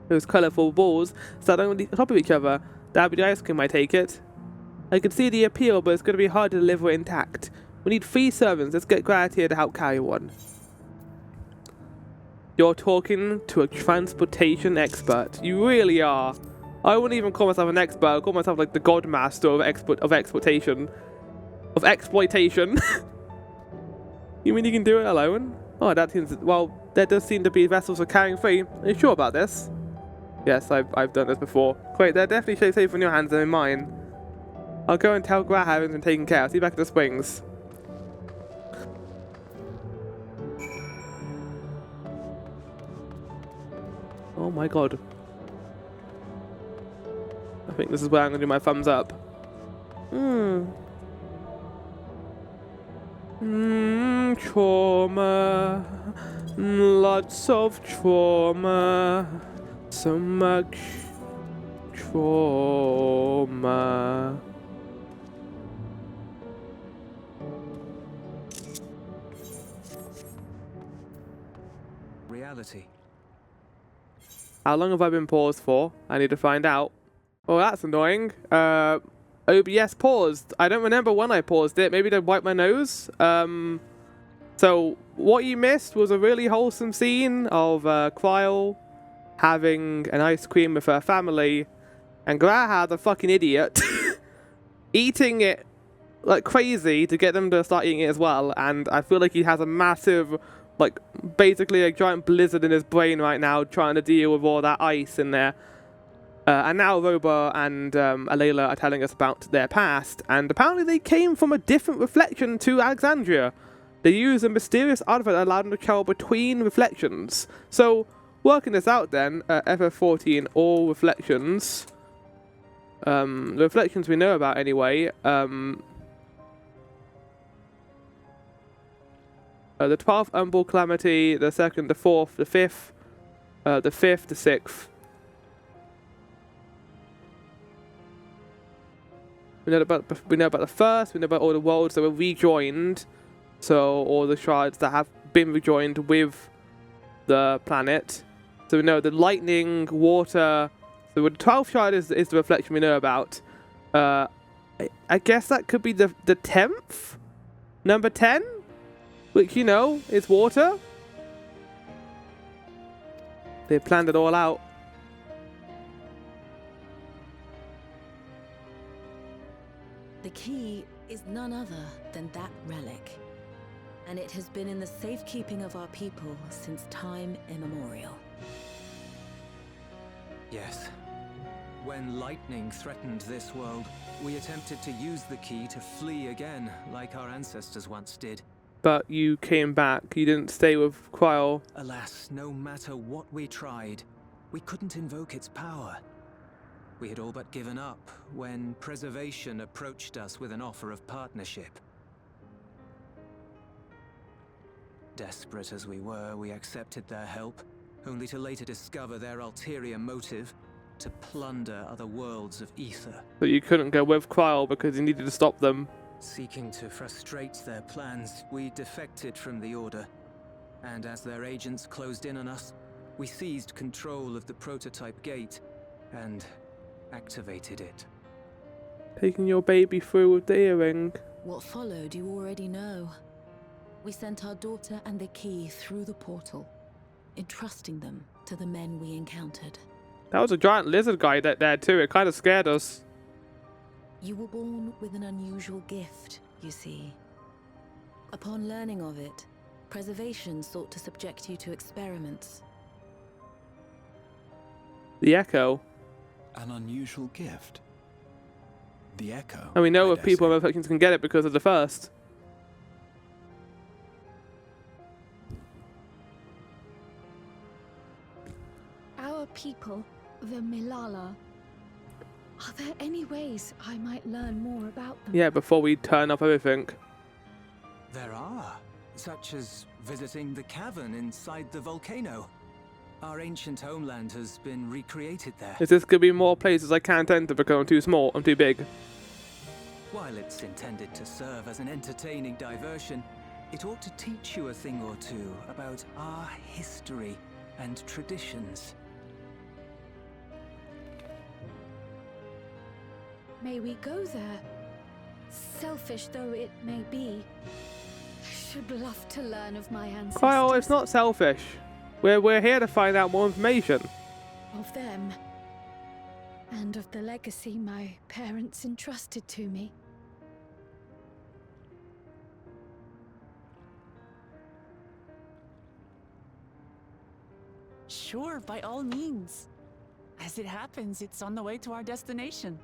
Those colourful balls sat on top of each other. That'll be the ice cream, I take it. I can see the appeal, but it's going to be hard to deliver intact. We need 3 servants. Let's get Grad here to help carry one. You're talking to a transportation expert. You really are. I wouldn't even call myself an expert. I'd call myself like the godmaster of exploitation. Of exploitation. You mean you can do it alone? Oh, that seems... Well, there does seem to be vessels for carrying 3. Are you sure about this? Yes, I've done this before. Great, they're definitely safer in your hands than in mine. I'll go and tell Graham has been taken care of. See you back at the springs. Oh my god. I think this is where I'm going to do my thumbs up. Trauma. Lots of trauma. So much trauma. Reality. How long have I been paused for? I need to find out. Well, that's annoying. OBS paused. I don't remember when I paused it. Maybe to wipe my nose. So what you missed was a really wholesome scene of Quile having an ice cream with her family, and Graha, the fucking idiot, eating it like crazy to get them to start eating it as well. And I feel like he has a massive, like, basically a giant blizzard in his brain right now, trying to deal with all that ice in there. And now Roba and Alayla are telling us about their past, and apparently they came from a different reflection to Alexandria. They used a mysterious artifact that allowed them to travel between reflections. So, working this out then, FF14, all reflections. The reflections we know about anyway. The 12th Umbral Calamity, the 2nd, the 4th, the 5th, the 5th, the 6th. We know about the 1st, we know about all the worlds that were rejoined. So, all the shards that have been rejoined with the planet. So we know the lightning, water. So the 12th shard is the reflection we know about. I guess that could be the 10th? Number 10? Which, you know, is water. They planned it all out. The key is none other than that relic. And it has been in the safekeeping of our people since time immemorial. Yes. When lightning threatened this world, we attempted to use the key to flee again, like our ancestors once did. But you came back. You didn't stay with Quile. Alas, no matter what we tried, we couldn't invoke its power. We had all but given up when Preservation approached us with an offer of partnership. Desperate as we were, we accepted their help, only to later discover their ulterior motive, to plunder other worlds of ether. But you couldn't go with Quile because you needed to stop them. Seeking to frustrate their plans, we defected from the Order. And as their agents closed in on us, we seized control of the prototype gate and activated it. Taking your baby through with the earring. What followed you already know. We sent our daughter and the key through the portal, entrusting them to the men we encountered. That was a giant lizard guy there too. It kind of scared us. You were born with an unusual gift, you see. Upon learning of it, Preservation sought to subject you to experiments. The Echo. An unusual gift. The Echo. And we know I if dare people say. with reflections can get it because of the first. Our people, the Milala. Are there any ways I might learn more about them? Yeah, before we turn off everything. There are, such as visiting the cavern inside the volcano. Our ancient homeland has been recreated there. Is this going to be more places I can't enter because I'm too small, I'm too big? While it's intended to serve as an entertaining diversion, it ought to teach you a thing or two about our history and traditions. May we go there? Selfish though it may be, I should love to learn of my ancestors. Quile, it's not selfish. We're here to find out more information. Of them. And of the legacy my parents entrusted to me. Sure, by all means. As it happens, it's on the way to our destination.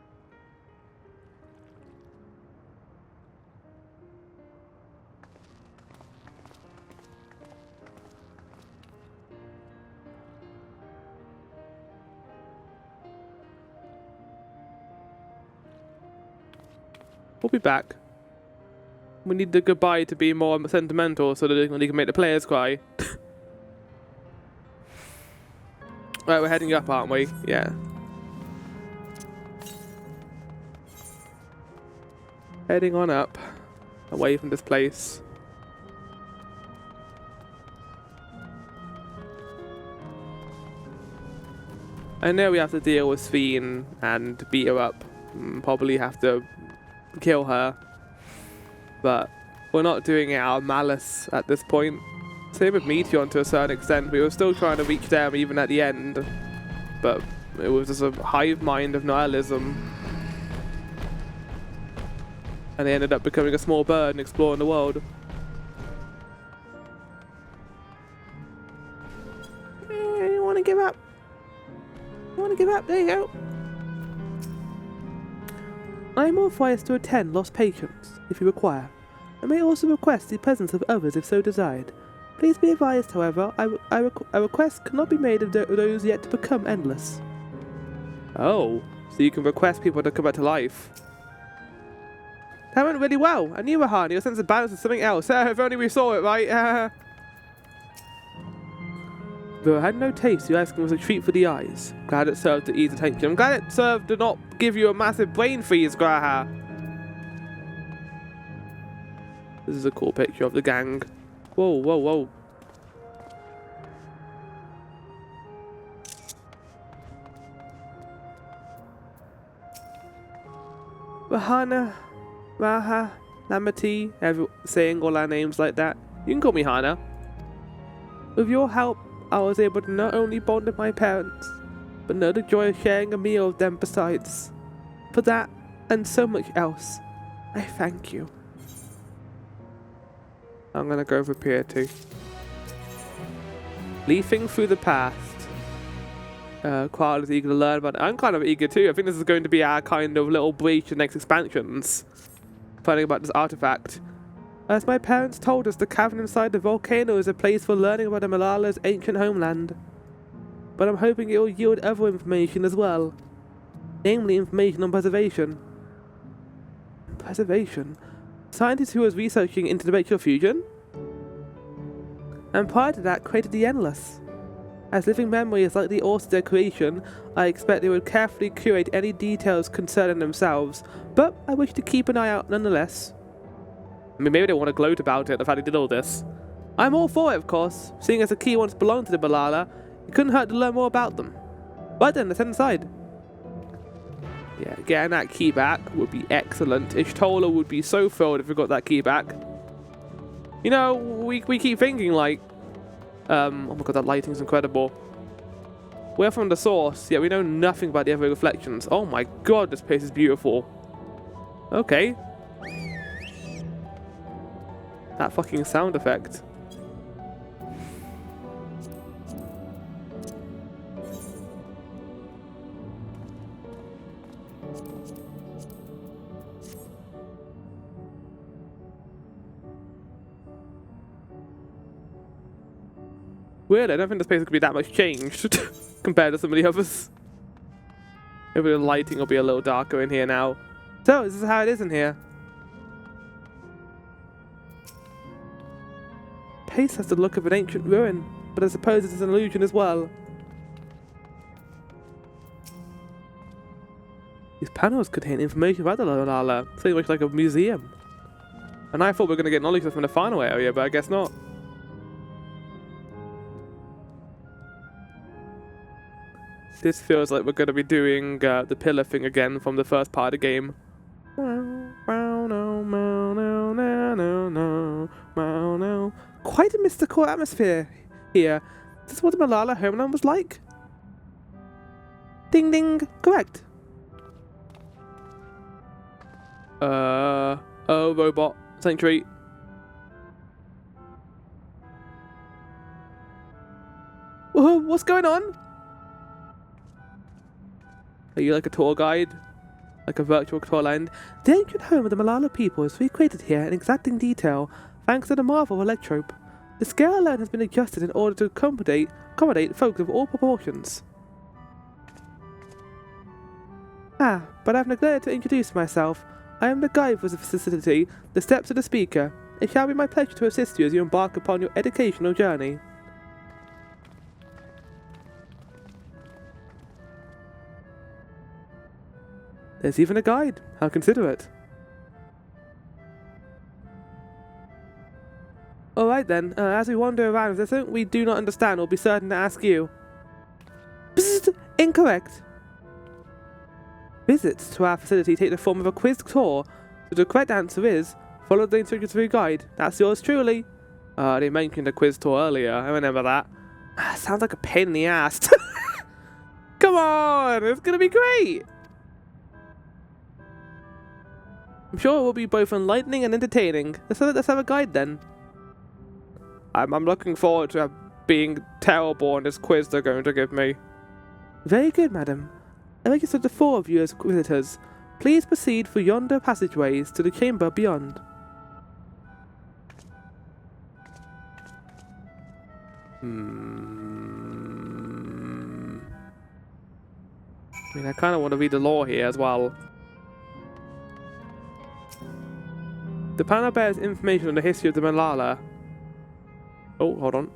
We'll be back. We need the goodbye to be more sentimental so that they can make the players cry. Right, we're heading up, aren't we? Yeah. Heading on up. Away from this place. I know we have to deal with Sphene and beat her up. Probably have to kill her. But we're not doing it out of malice at this point. Same with Meteon to a certain extent. We were still trying to reach them even at the end. But it was just a hive mind of nihilism. And they ended up becoming a small bird and exploring the world. You want to give up? You want to give up? There you go. I am authorized to attend lost patients, if you require. I may also request the presence of others if so desired. Please be advised, however, a request cannot be made of those yet to become endless. Oh, so you can request people to come back to life. That went really well. I knew Rahana, your sense of balance is something else. If only we saw it, right? Though I had no taste, your ice cream was a treat for the eyes. Glad it served to ease attention. I'm glad it served to not give you a massive brain freeze, Graha. This is a cool picture of the gang. Whoa, whoa, whoa. Rahana, Raha, Lamati, saying all our names like that. You can call me Hana. With your help, I was able to not only bond with my parents, but know the joy of sharing a meal with them besides. For that, and so much else, I thank you. I'm gonna go for Pier 2. Leafing through the past. Qual is eager to learn about it. I'm kind of eager too. I think this is going to be our kind of little breach to the next expansions. Finding about this artifact. As my parents told us, the cavern inside the volcano is a place for learning about the Malala's ancient homeland. But I'm hoping it will yield other information as well. Namely, information on preservation. Preservation? Scientist who was researching interdimensional fusion? And prior to that, created the Endless. As living memory is likely also their creation, I expect they would carefully curate any details concerning themselves, but I wish to keep an eye out nonetheless. I mean, maybe they want to gloat about it, the fact they did all this. I'm all for it, of course. Seeing as the key once belonged to the Malala, it couldn't hurt to learn more about them. Right then, let's head inside. Yeah, getting that key back would be excellent. Ishtola would be so thrilled if we got that key back. You know, we keep thinking like, oh my god, that lighting's incredible. We're from the source, yet we know nothing about the other reflections. Oh my god, this place is beautiful. Okay. That fucking sound effect. Weird, I don't think this place could be that much changed compared to some of the others. Maybe the lighting will be a little darker in here now. So, this is how it is in here. Place has the look of an ancient ruin, but I suppose it is an illusion as well. These panels contain information about the Malala, something much like a museum. And I thought we were going to get knowledge from the final area, but I guess not. This feels like we're going to be doing the pillar thing again from the first part of the game. Quite a mystical atmosphere here. Is this what the Malala homeland was like? Ding ding, correct. Oh, robot, sanctuary. Whoa, what's going on? Are you like a tour guide? Like a virtual tour land? The ancient home of the Malala people is recreated here in exacting detail, thanks to the marvel of Electrope. The scale alone has been adjusted in order to accommodate folks of all proportions. But I've neglected to introduce myself. I am the guide for the facility, the steps of the speaker. It shall be my pleasure to assist you as you embark upon your educational journey. There's even a guide. How considerate. Alright then, as we wander around, if there's something we do not understand, we'll be certain to ask you. Psst! Incorrect. Visits to our facility take the form of a quiz tour, so the correct answer is follow the instructions for your guide. That's yours truly. They mentioned a quiz tour earlier, I remember that. Sounds like a pain in the ass. Come on, it's gonna be great. I'm sure it will be both enlightening and entertaining. Let's have a guide then. I'm looking forward to being terrible on this quiz they're going to give me. Very good, madam. I registered the 4 of you as visitors. Please proceed through yonder passageways to the chamber beyond. I mean, I kind of want to read the lore here as well. The panel bears information on the history of the Malala. Oh, hold on.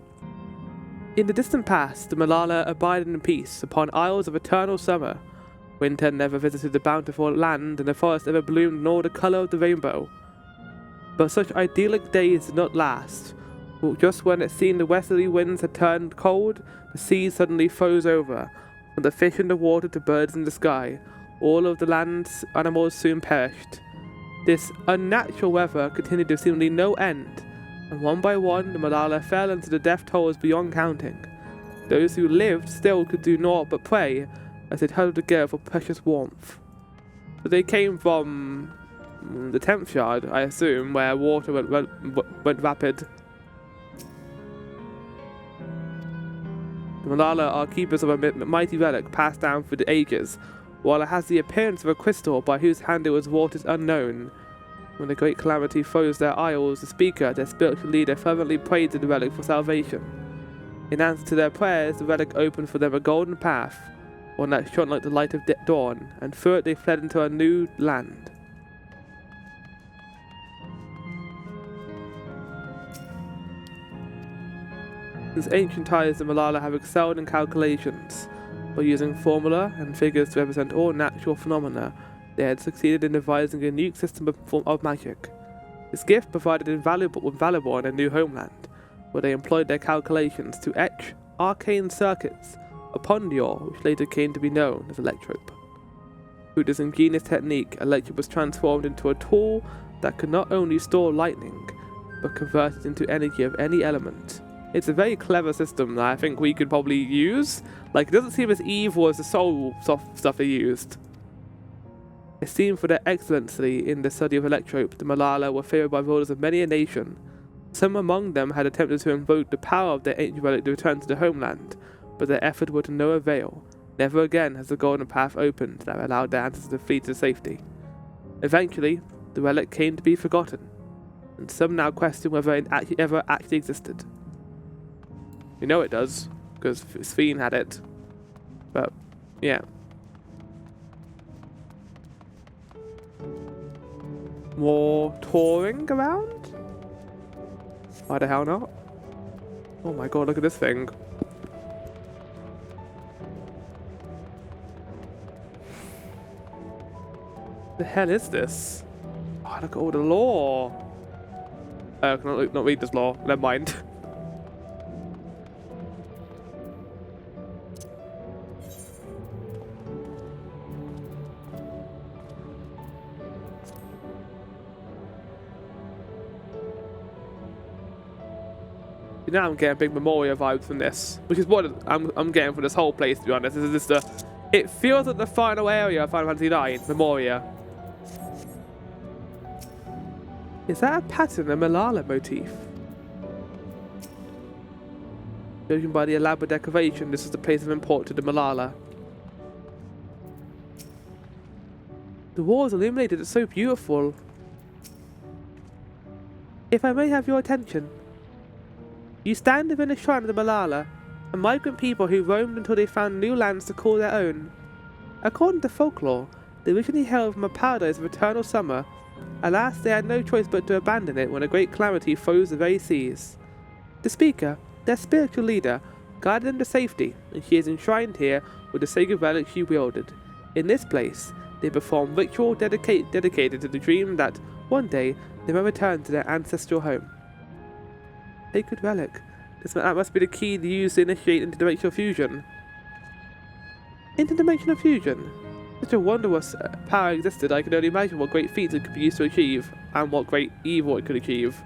In the distant past, the Malala abided in peace upon isles of eternal summer. Winter never visited the bountiful land, and the forest ever bloomed nor the colour of the rainbow. But such idyllic days did not last. Just when it seemed the westerly winds had turned cold, the sea suddenly froze over. From the fish in the water to birds in the sky, all of the land's animals soon perished. This unnatural weather continued to seemingly no end, and one by one the Malala fell into the death tolls beyond counting. Those who lived still could do naught but pray, as they huddled together for precious warmth. So they came from the 10th yard, I assume, where water went rapid. The Malala are keepers of a mighty relic passed down through the ages. While it has the appearance of a crystal by whose hand it was wrought is unknown. When the great calamity froze their isles, the speaker, their spiritual leader, fervently prayed to the relic for salvation. In answer to their prayers, the relic opened for them a golden path, one that shone like the light of dawn, and through it they fled into a new land. Since ancient times, the Malala have excelled in calculations. By using formula and figures to represent all natural phenomena, they had succeeded in devising a unique system of magic. This gift provided invaluable in a new homeland, where they employed their calculations to etch arcane circuits upon the ore, which later came to be known as electrope. Through this ingenious technique, electrope was transformed into a tool that could not only store lightning, but convert it into energy of any element. It's a very clever system that I think we could probably use. Like, it doesn't seem as evil as the soul stuff they used. Esteemed for their excellency in the study of electrope, the Malala were favoured by rulers of many a nation. Some among them had attempted to invoke the power of their ancient relic to return to the homeland, but their effort were to no avail. Never again has the golden path opened that allowed their ancestors to flee to safety. Eventually, the relic came to be forgotten, and some now question whether it ever actually existed. We know it does, because Sven had it. But, yeah. More touring around? Why the hell not? Oh my god, look at this thing. The hell is this? Oh, look at all the lore. I can not read this lore, never mind. Now I'm getting big Memoria vibes from this, which is what I'm getting from this whole place, to be honest. This is just it feels like the final area of Final Fantasy IX, Memoria. Is that a pattern, a Malala motif? Judging by the elaborate decoration, this is the place of import to the Malala. The walls illuminated, it's so beautiful. If I may have your attention. You stand within the shrine of the Malala, a migrant people who roamed until they found new lands to call their own. According to folklore, they originally hailed from a paradise of eternal summer. Alas, they had no choice but to abandon it when a great calamity froze the very seas. The speaker, their spiritual leader, guided them to safety, and she is enshrined here with the sacred relic she wielded. In this place, they perform ritual dedicated to the dream that, one day, they may return to their ancestral home. Sacred relic. That must be the key to use to initiate interdimensional fusion. Interdimensional fusion. Such a wondrous power existed, I could only imagine what great feats it could be used to achieve, and what great evil it could achieve.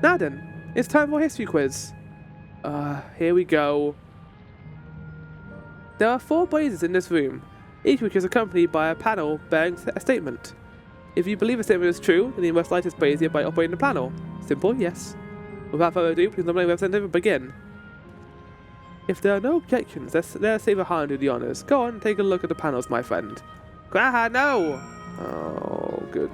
Now then, it's time for a history quiz. Here we go. There are 4 blazes in this room, each which is accompanied by a panel bearing a statement. If you believe a statement is true, then you must light its brazier by operating the panel. Simple, yes. Without further ado, please nominate representative begin. If there are no objections, let's save a hand do the honors. Go on, take a look at the panels, my friend. Graha, no! Oh, good.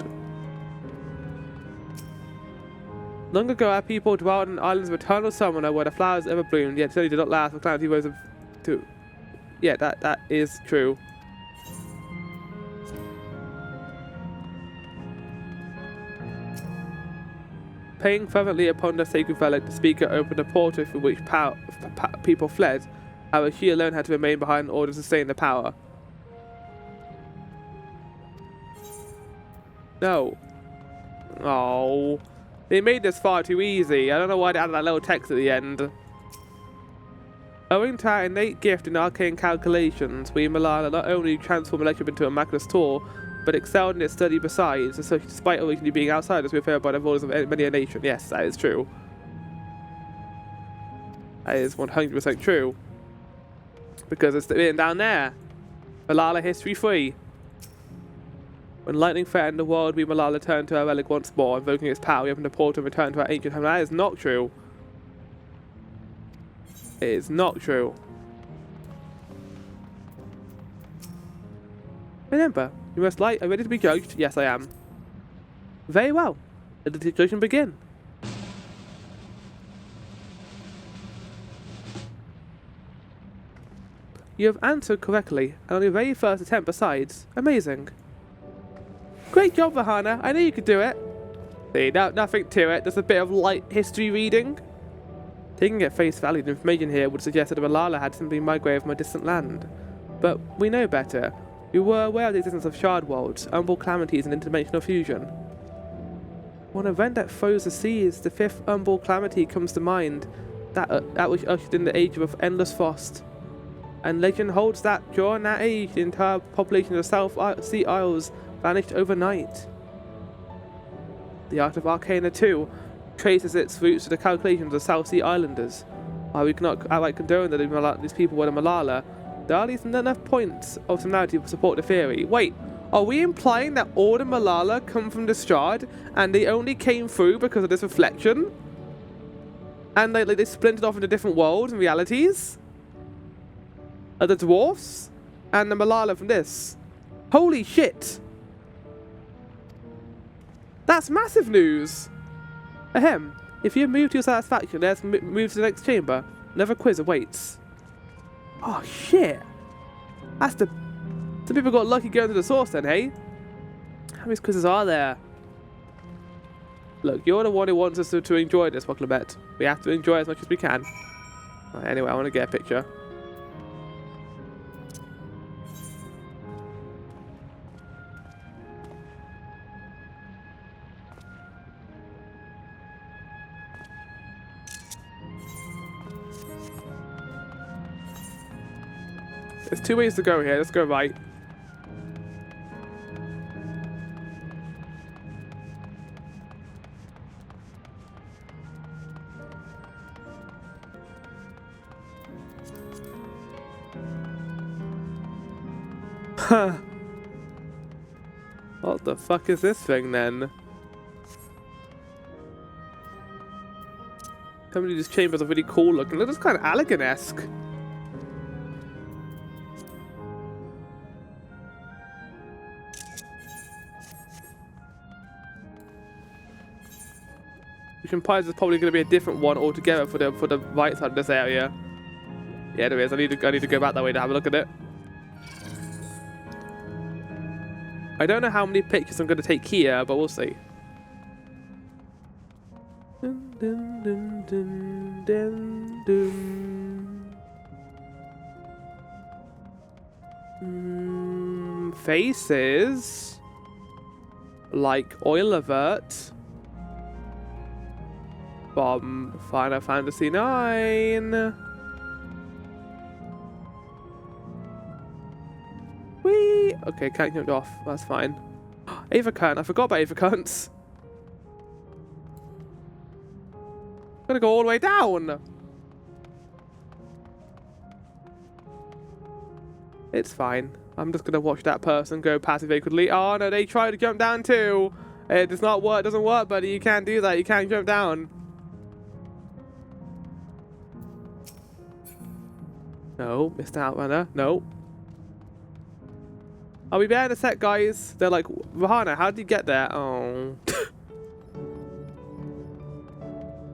Long ago, our people dwelt on islands of eternal summer where the flowers ever bloomed, yet certainly did not last for calamity rose of two. Yeah, that is true. Praying fervently upon the sacred relic, the speaker opened a portal through which people fled. However, she alone had to remain behind in order to sustain the power. No. Oh. They made this far too easy. I don't know why they added that little text at the end. Owing to our innate gift in arcane calculations, we Malala not only transformed electric into a miraculous tool, but excelled in its study besides, and so despite originally being outsiders, we are favored by the rulers of many a nation. Yes, that is true. That is 100% true. Because it's written down there. Malala History 3. When lightning threatened the world, we Malala turned to our relic once more, invoking its power. We opened a portal and returned to our ancient home. That is not true. It is not true. Remember, you must light. Are you ready to be judged? Yes, I am. Very well. Let the judgment begin. You have answered correctly, and on your very first attempt besides. Amazing. Great job, Vahana. I knew you could do it. See, nothing to it. Just a bit of light history reading. Taking at face value, the information here would suggest that Malala had simply migrated from a distant land. But we know better. We were aware of the existence of shard worlds, umbral calamities, and interdimensional fusion. One event that froze the seas, the 5th umbral calamity comes to mind, that which ushered in the age of endless frost. And legend holds that during that age, the entire population of the South Sea Isles vanished overnight. The art of Arcana, too, traces its roots to the calculations of the South Sea Islanders. While we cannot outright condone that these people were the Malala, there are at least enough points of similarity to support the theory. Wait, are we implying that all the Malala come from the Shard, and they only came through because of this reflection? And they splintered off into different worlds and realities? Are the dwarfs? And the Malala from this? Holy shit! That's massive news! Ahem. If you have moved to your satisfaction, let's move to the next chamber. Another quiz awaits. Oh shit! That's the... Some people got lucky going to the source then, hey? How many quizzes are there? Look, you're the one who wants us to enjoy this, Wacklebet. We have to enjoy as much as we can. Right, anyway, I want to get a picture. There's 2 ways to go here. Let's go right. Huh. What the fuck is this thing then? Some of these chambers are really cool looking. Look, it's kind of elegant-esque. Which implies there's probably going to be a different one altogether for the right side of this area. Yeah, there is. I need to go back that way to have a look at it. I don't know how many pictures I'm going to take here, but we'll see. Dun, dun, dun, dun, dun, dun. Faces like Oil Alert from Final Fantasy IX. Okay, can't jump off. That's fine. Ava cunt. I forgot about Ava cunts. Gotta go all the way down. It's fine. I'm just gonna watch that person go past it very quickly. Oh no, they tried to jump down too. It does not work. Doesn't work, buddy. You can't do that. You can't jump down. No, Mr. Outrunner. No. I'll be there in a sec, guys. They're like, Rahana, how did you get there? Oh.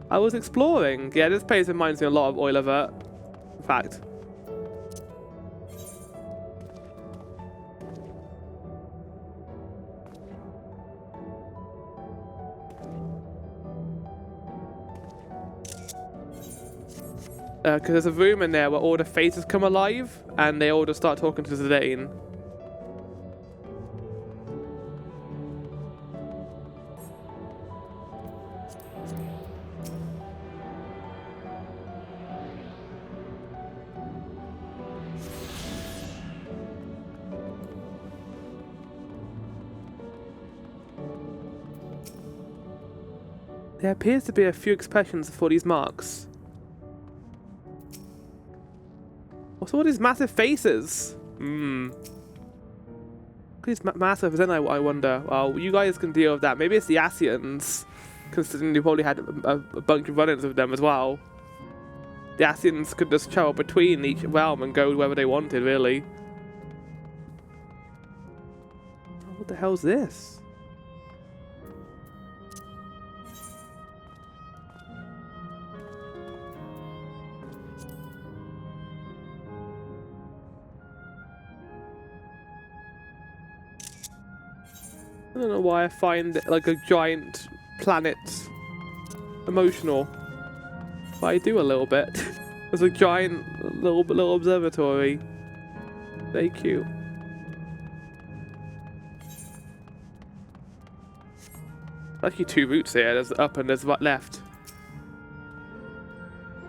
I was exploring. Yeah, this place reminds me a lot of Oil Alert. In fact. Because there's a room in there where all the faces come alive and they all just start talking to Zidane. There appears to be a few expressions for these marks. What's all these massive faces? These massive, then I wonder. Well, you guys can deal with that. Maybe it's the Asians, considering you probably had a bunch of run-ins with them as well. The Asians could just travel between each realm and go wherever they wanted, really. What the hell's this? I don't know why I find it like a giant planet emotional, but I do a little bit. There's a giant little observatory. Very cute. Actually, two routes here. There's up and there's right left.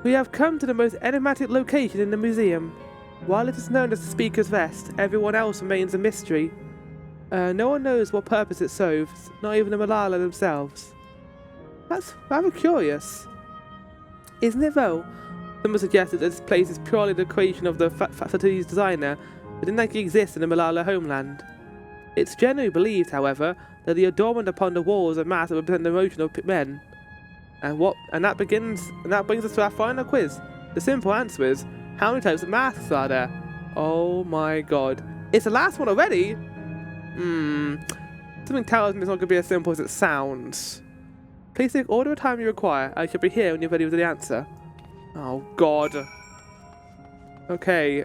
We have come to the most enigmatic location in the museum. While it is known as the Speaker's Rest, everyone else remains a mystery. No one knows what purpose it serves, not even the Malala themselves. That's rather curious. Isn't it though? Someone suggested that this place is purely the creation of the facility's designer, but didn't actually exist in the Malala homeland. It's generally believed, however, that the adornment upon the walls are mass that represent the emotion of men. And that brings us to our final quiz. The simple answer is, how many types of masks are there? Oh my god. It's the last one already? Something tells me it's not going to be as simple as it sounds. Please take all the time you require. I shall be here when you're ready with the answer. Oh god. Okay.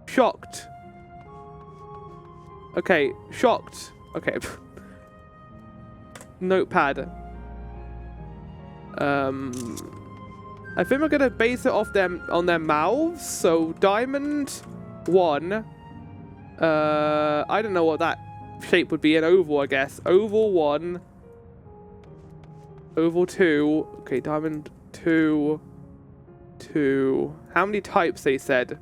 Shocked. Okay, shocked. Okay. Notepad. I think we're gonna base it off them on their mouths. So diamond 1. I don't know what that shape would be. An oval, I guess. Oval 1. Oval 2. Okay, diamond 2. 2. How many types they said?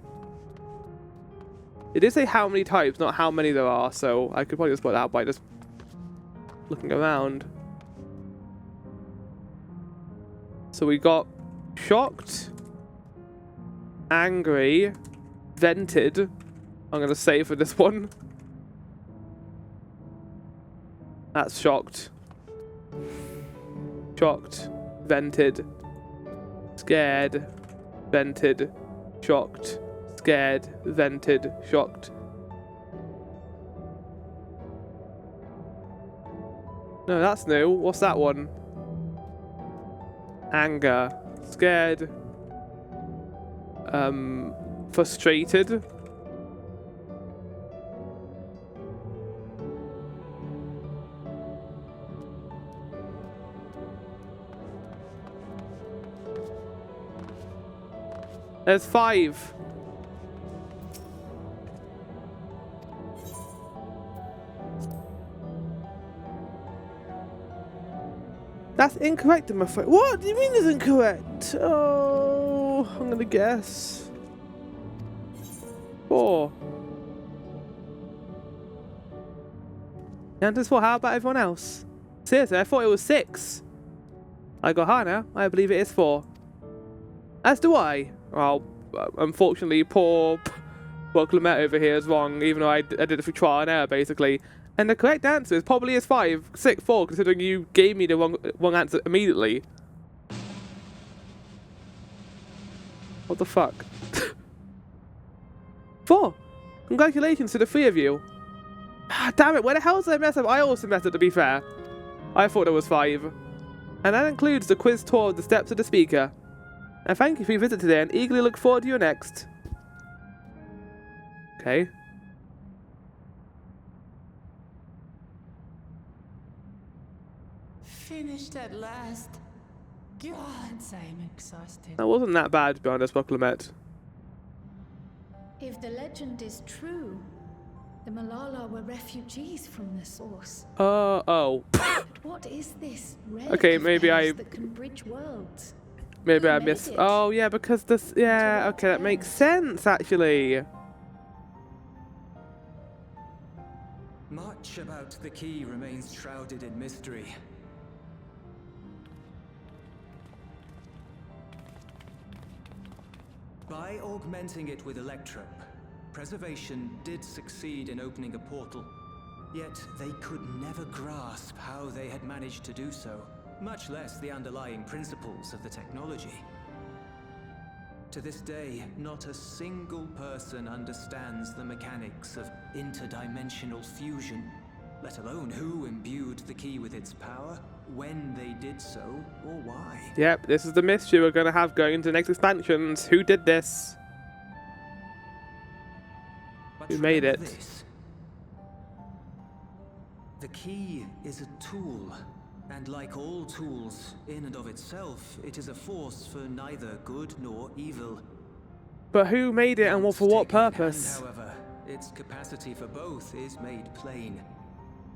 It did say how many types, not how many there are, so I could probably just work that out by just looking around. So we got shocked, angry, vented. I'm going to say for this one. That's shocked. Shocked, vented, scared, vented, shocked, scared, vented, shocked. No, that's new. What's that one? Anger, scared, frustrated. There's 5. That's incorrect, I'm afraid. What do you mean it's incorrect? Oh, I'm gonna guess 4. The answer's 4. How about everyone else? Seriously, I thought it was 6. I got high now. I believe it is 4. As do I. Well, unfortunately, poor Clement over here is wrong, even though I did it through trial and error, basically. And the correct answer is probably is 5. 6, 4, considering you gave me the wrong answer immediately. What the fuck? 4. Congratulations to the 3 of you. Ah, damn it, where the hell did I mess up? I also messed up, to be fair. I thought it was 5. And that includes the quiz tour of the steps of the speaker. And thank you for your visit today, and eagerly look forward to your next. Okay. Finished at last. God, I'm exhausted. That wasn't that bad, to be honest, Clement. If the legend is true, the Malala were refugees from the source. Oh. But what is this relic Okay, of maybe theirs that can bridge worlds? Maybe Who I made missed. it? Oh, yeah, because this. Yeah, okay, that makes sense, actually. Much about the key remains shrouded in mystery. By augmenting it with electrope, Preservation did succeed in opening a portal. Yet they could never grasp how they had managed to do so, much less the underlying principles of the technology. To this day, not a single person understands the mechanics of interdimensional fusion, let alone who imbued the key with its power, when they did so, or why. Yep, this is the mystery we're going to have going into the next expansions. Who did this? But Who made remember it? this. The key is a tool, and like all tools, in and of itself, it is a force for neither good nor evil. But who made it and Once for what taken in hand, purpose? however, its capacity for both is made plain.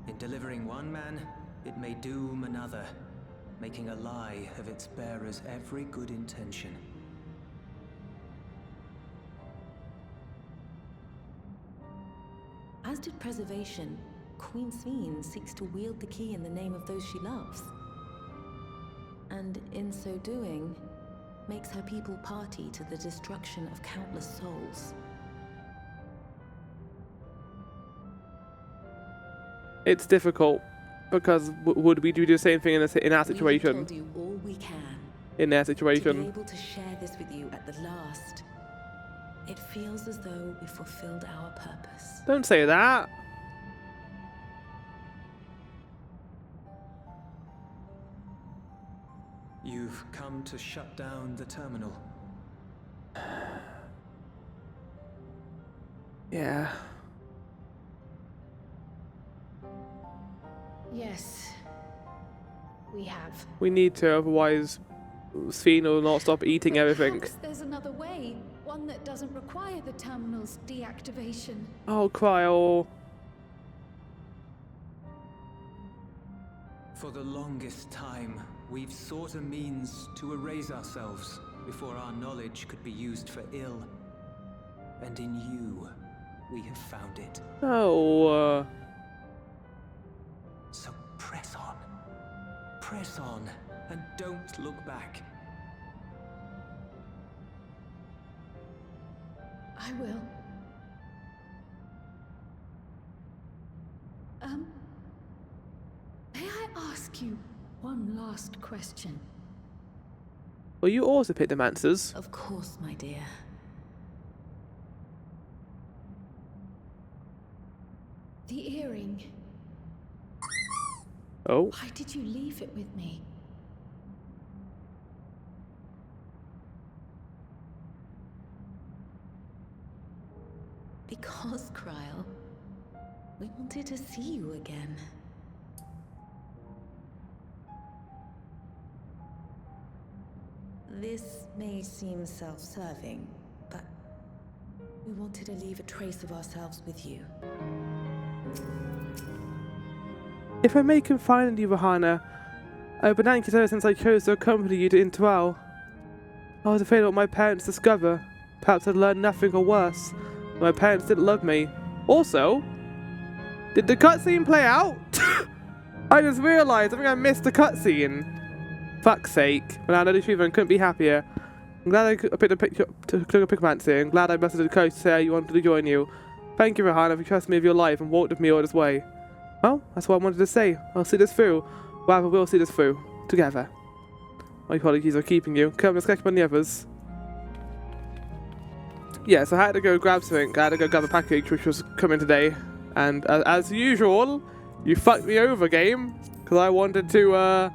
In delivering one man, it may doom another, making a lie of its bearer's every good intention. As did Preservation, Queen Scion seeks to wield the key in the name of those she loves. And in so doing, makes her people party to the destruction of countless souls. It's difficult because would we do the same thing in our We have situation? told you all we can. In their To be situation. able to share this with you at the last, it feels as though we fulfilled our purpose. Don't say that. You've come to shut down the terminal. Yeah. Yes, we have. We need to, otherwise Sphene will not stop eating But everything. perhaps there's another way, one that doesn't require the terminal's deactivation. Oh, Cryo. For the longest time, we've sought a means to erase ourselves before our knowledge could be used for ill. And in you, we have found it. Oh, So press on. Press on, and don't look back. I will. May I ask you one last question? will you also pick them answers? Of course, my dear. The earring. Oh, Why did you leave it with me? Because, Cryle, we wanted to see you again. This may seem self-serving, but we wanted to leave a trace of ourselves with you. if I may confide in you, Rahana, I've been anxious ever since I chose to accompany you to Tural. I was afraid of what my parents discover. Perhaps I'd learn nothing or worse. My parents didn't love me. Also, Did the cutscene play out? I just realised, I think I missed the cutscene. Fuck's sake. But now I know the truth and couldn't be happier. I'm glad I picked a picture to click a picromancy. I'm glad I messaged the coach to say you wanted to join you. Thank you, Rahana, for trusting me with your life and walked with me all this way. Well, that's what I wanted to say. I'll see this through. Rather, we'll see this through. Together. My apologies for keeping you. Come, let's catch up on the others. Yeah, so I had to go grab something. I had to go grab a package which was coming today. And as usual, you fucked me over, game. Because I wanted to, well,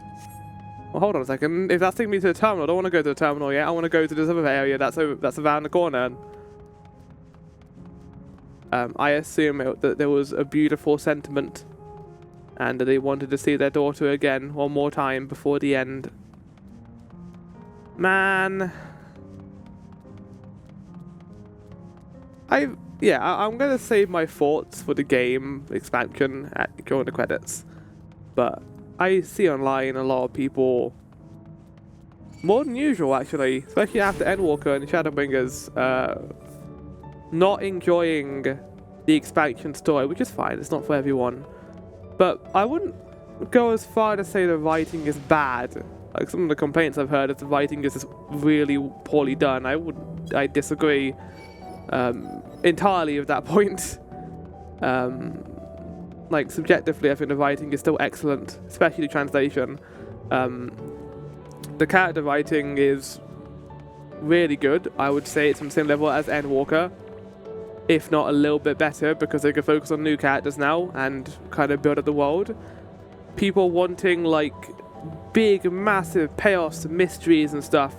hold on a second. If that's taking me to the terminal, I don't want to go to the terminal yet. I want to go to this other area that's around the corner. I assume that there was a beautiful sentiment. And that they wanted to see their daughter again one more time before the end. Man. I'm going to save my thoughts for the game expansion during the credits. But I see online a lot of people, more than usual actually, especially after Endwalker and Shadowbringers, not enjoying the expansion story, which is fine, it's not for everyone. But I wouldn't go as far to say the writing is bad. Like some of the complaints I've heard is the writing is just really poorly done. I disagree entirely with that point. Like subjectively, I think the writing is still excellent, especially the translation. The character writing is really good. I would say it's on the same level as Endwalker, if not a little bit better, because they can focus on new characters now and kind of build up the world. People wanting like big, massive payoffs, mysteries and stuff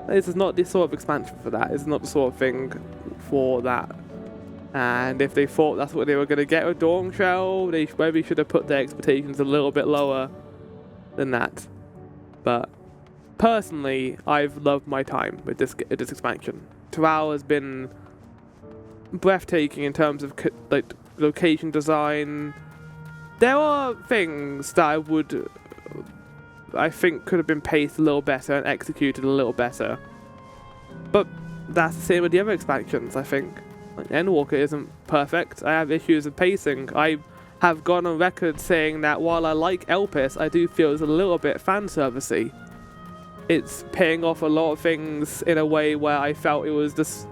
this is not the sort of expansion for that. It's not the sort of thing for that. And if they thought that's what they were going to get with Dawntrail, they maybe should have put their expectations a little bit lower than that. But personally, I've loved my time with this expansion. Tural has been breathtaking in terms of like location design. There are things that I think could have been paced a little better and executed a little better. But that's the same with the other expansions, I think. Like, Endwalker isn't perfect. I have issues with pacing. I have gone on record saying that while I like Elpis, I do feel it's a little bit fan servicey. It's paying off a lot of things in a way where I felt it was just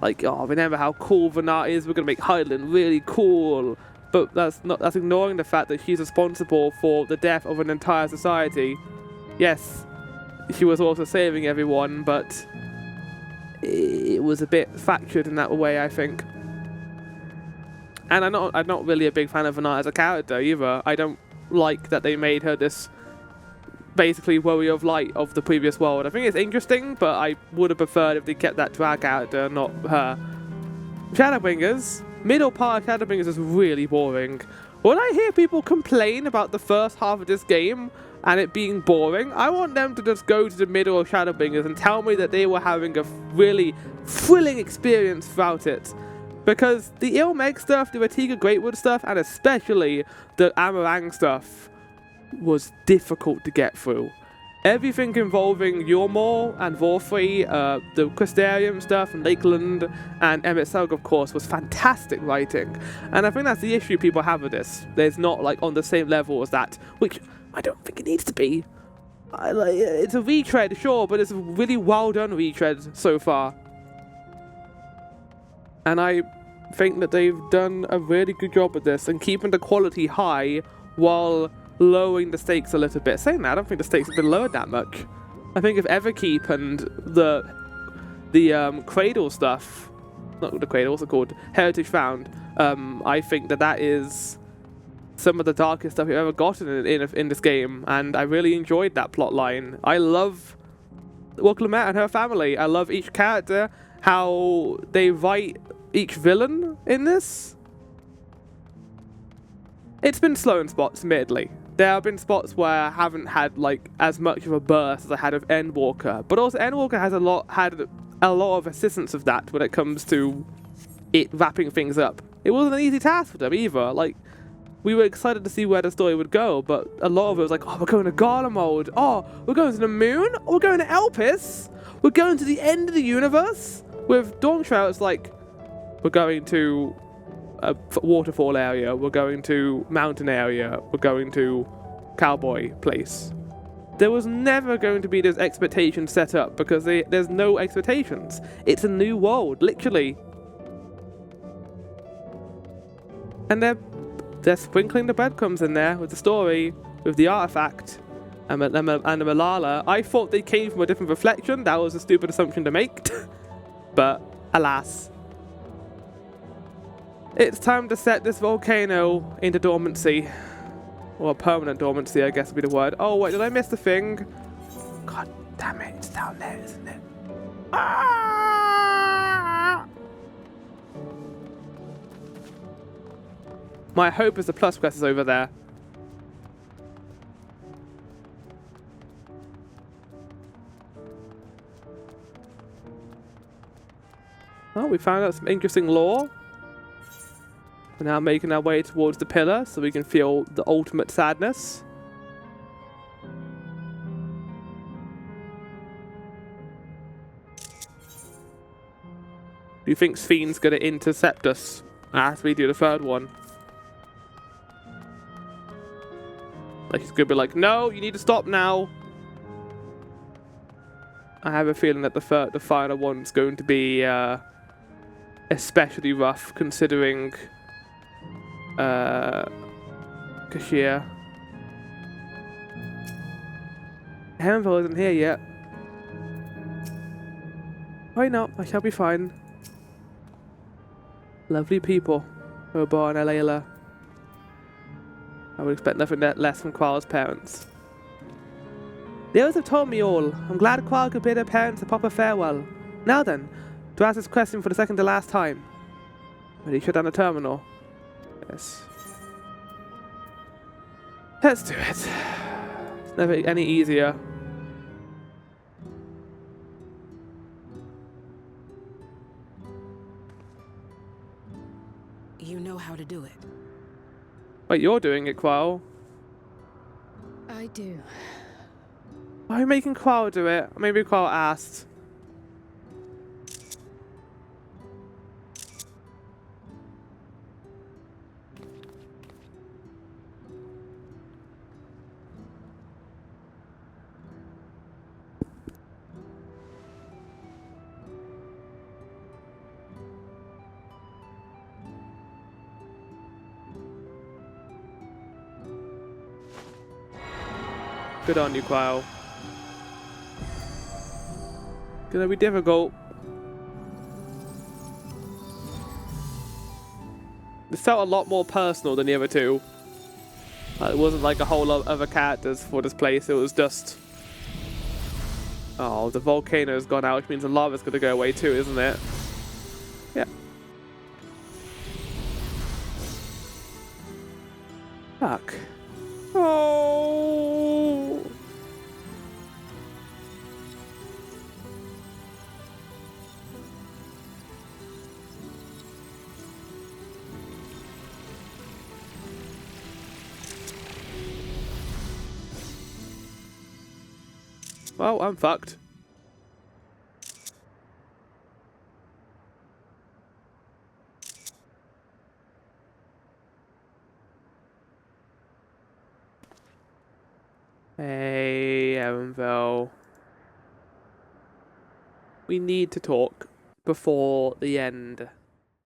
like, oh, remember how cool Vanat is? We're gonna make Highland really cool. But that's ignoring the fact that she's responsible for the death of an entire society. Yes, she was also saving everyone, but it was a bit fractured in that way, I think. And I'm not really a big fan of Vanat as a character either. I don't like that they made her this basically Warrior of Light of the previous world. I think it's interesting, but I would have preferred if they kept that to our character, not her. Shadowbringers. Middle part of Shadowbringers is really boring. When I hear people complain about the first half of this game and it being boring, I want them to just go to the middle of Shadowbringers and tell me that they were having a really thrilling experience throughout it. Because the Ilmeg stuff, the Ratiga Greatwood stuff, and especially the Amarang stuff was difficult to get through. Everything involving Yulmore and Vorfrey, the Crystarium stuff, and Lakeland, and Emmett Selg, of course, was fantastic writing. And I think that's the issue people have with this. There's not, like, on the same level as that, which I don't think it needs to be. It's a retread, sure, but it's a really well-done retread so far. And I think that they've done a really good job with this, and keeping the quality high while lowering the stakes a little bit. Saying that, I don't think the stakes have been lowered that much. I think if Everkeep and the Cradle stuff, not the Cradle, what's it called? Heritage Found, I think that is some of the darkest stuff you've ever gotten in this game, and I really enjoyed that plot line. I love Willamette and her family. I love each character, how they write each villain in this. It's been slow in spots, admittedly. There have been spots where I haven't had like as much of a burst as I had of Endwalker, but also Endwalker has had a lot of assistance of that when it comes to it wrapping things up. It wasn't an easy task for them either. Like, we were excited to see where the story would go, but a lot of it was like, oh, we're going to Garlemald. Oh, we're going to the moon. Oh, we're going to Elpis. We're going to the end of the universe. With Dawntrail, it's like, we're going to waterfall area. We're going to mountain area. We're going to cowboy place. There was never going to be this expectation set up because there's no expectations. It's a new world, literally. And they're sprinkling the breadcrumbs in there with the story, with the artifact, and the Malala. I thought they came from a different reflection. That was a stupid assumption to make. But, alas. It's time to set this volcano into dormancy. Or permanent dormancy, I guess would be the word. Oh, wait, did I miss the thing? God damn it, it's down there, isn't it? Ah! My hope is the plus quest is over there. Oh, we found out some interesting lore. We're now making our way towards the pillar so we can feel the ultimate sadness. Do you think Sven's gonna intercept us as we do the third one? Like he's gonna be like, no, you need to stop now. I have a feeling that the final one's going to be especially rough considering Kashir. Hamville isn't here yet. Why not? I shall be fine. Lovely people, Obar and Alayla. I would expect nothing less from Qual's parents. The others have told me all. I'm glad Qual could bid her parents a proper farewell. Now then, to ask this question for the second to last time. Ready to shut down the terminal? Yes. Let's do it. It's never any easier. You know how to do it. Wait, you're doing it, Qual. I do. Why are you making Qual do it? Maybe Qual asked. Good on you, Qual. Gonna be difficult. This felt a lot more personal than the other two. It wasn't like a whole lot of other characters for this place, it was just... Oh, the volcano's gone out, which means the lava's gonna go away too, isn't it? Yeah. Fuck. Oh. Well, I'm fucked. Hey, Evanville. We need to talk before the end.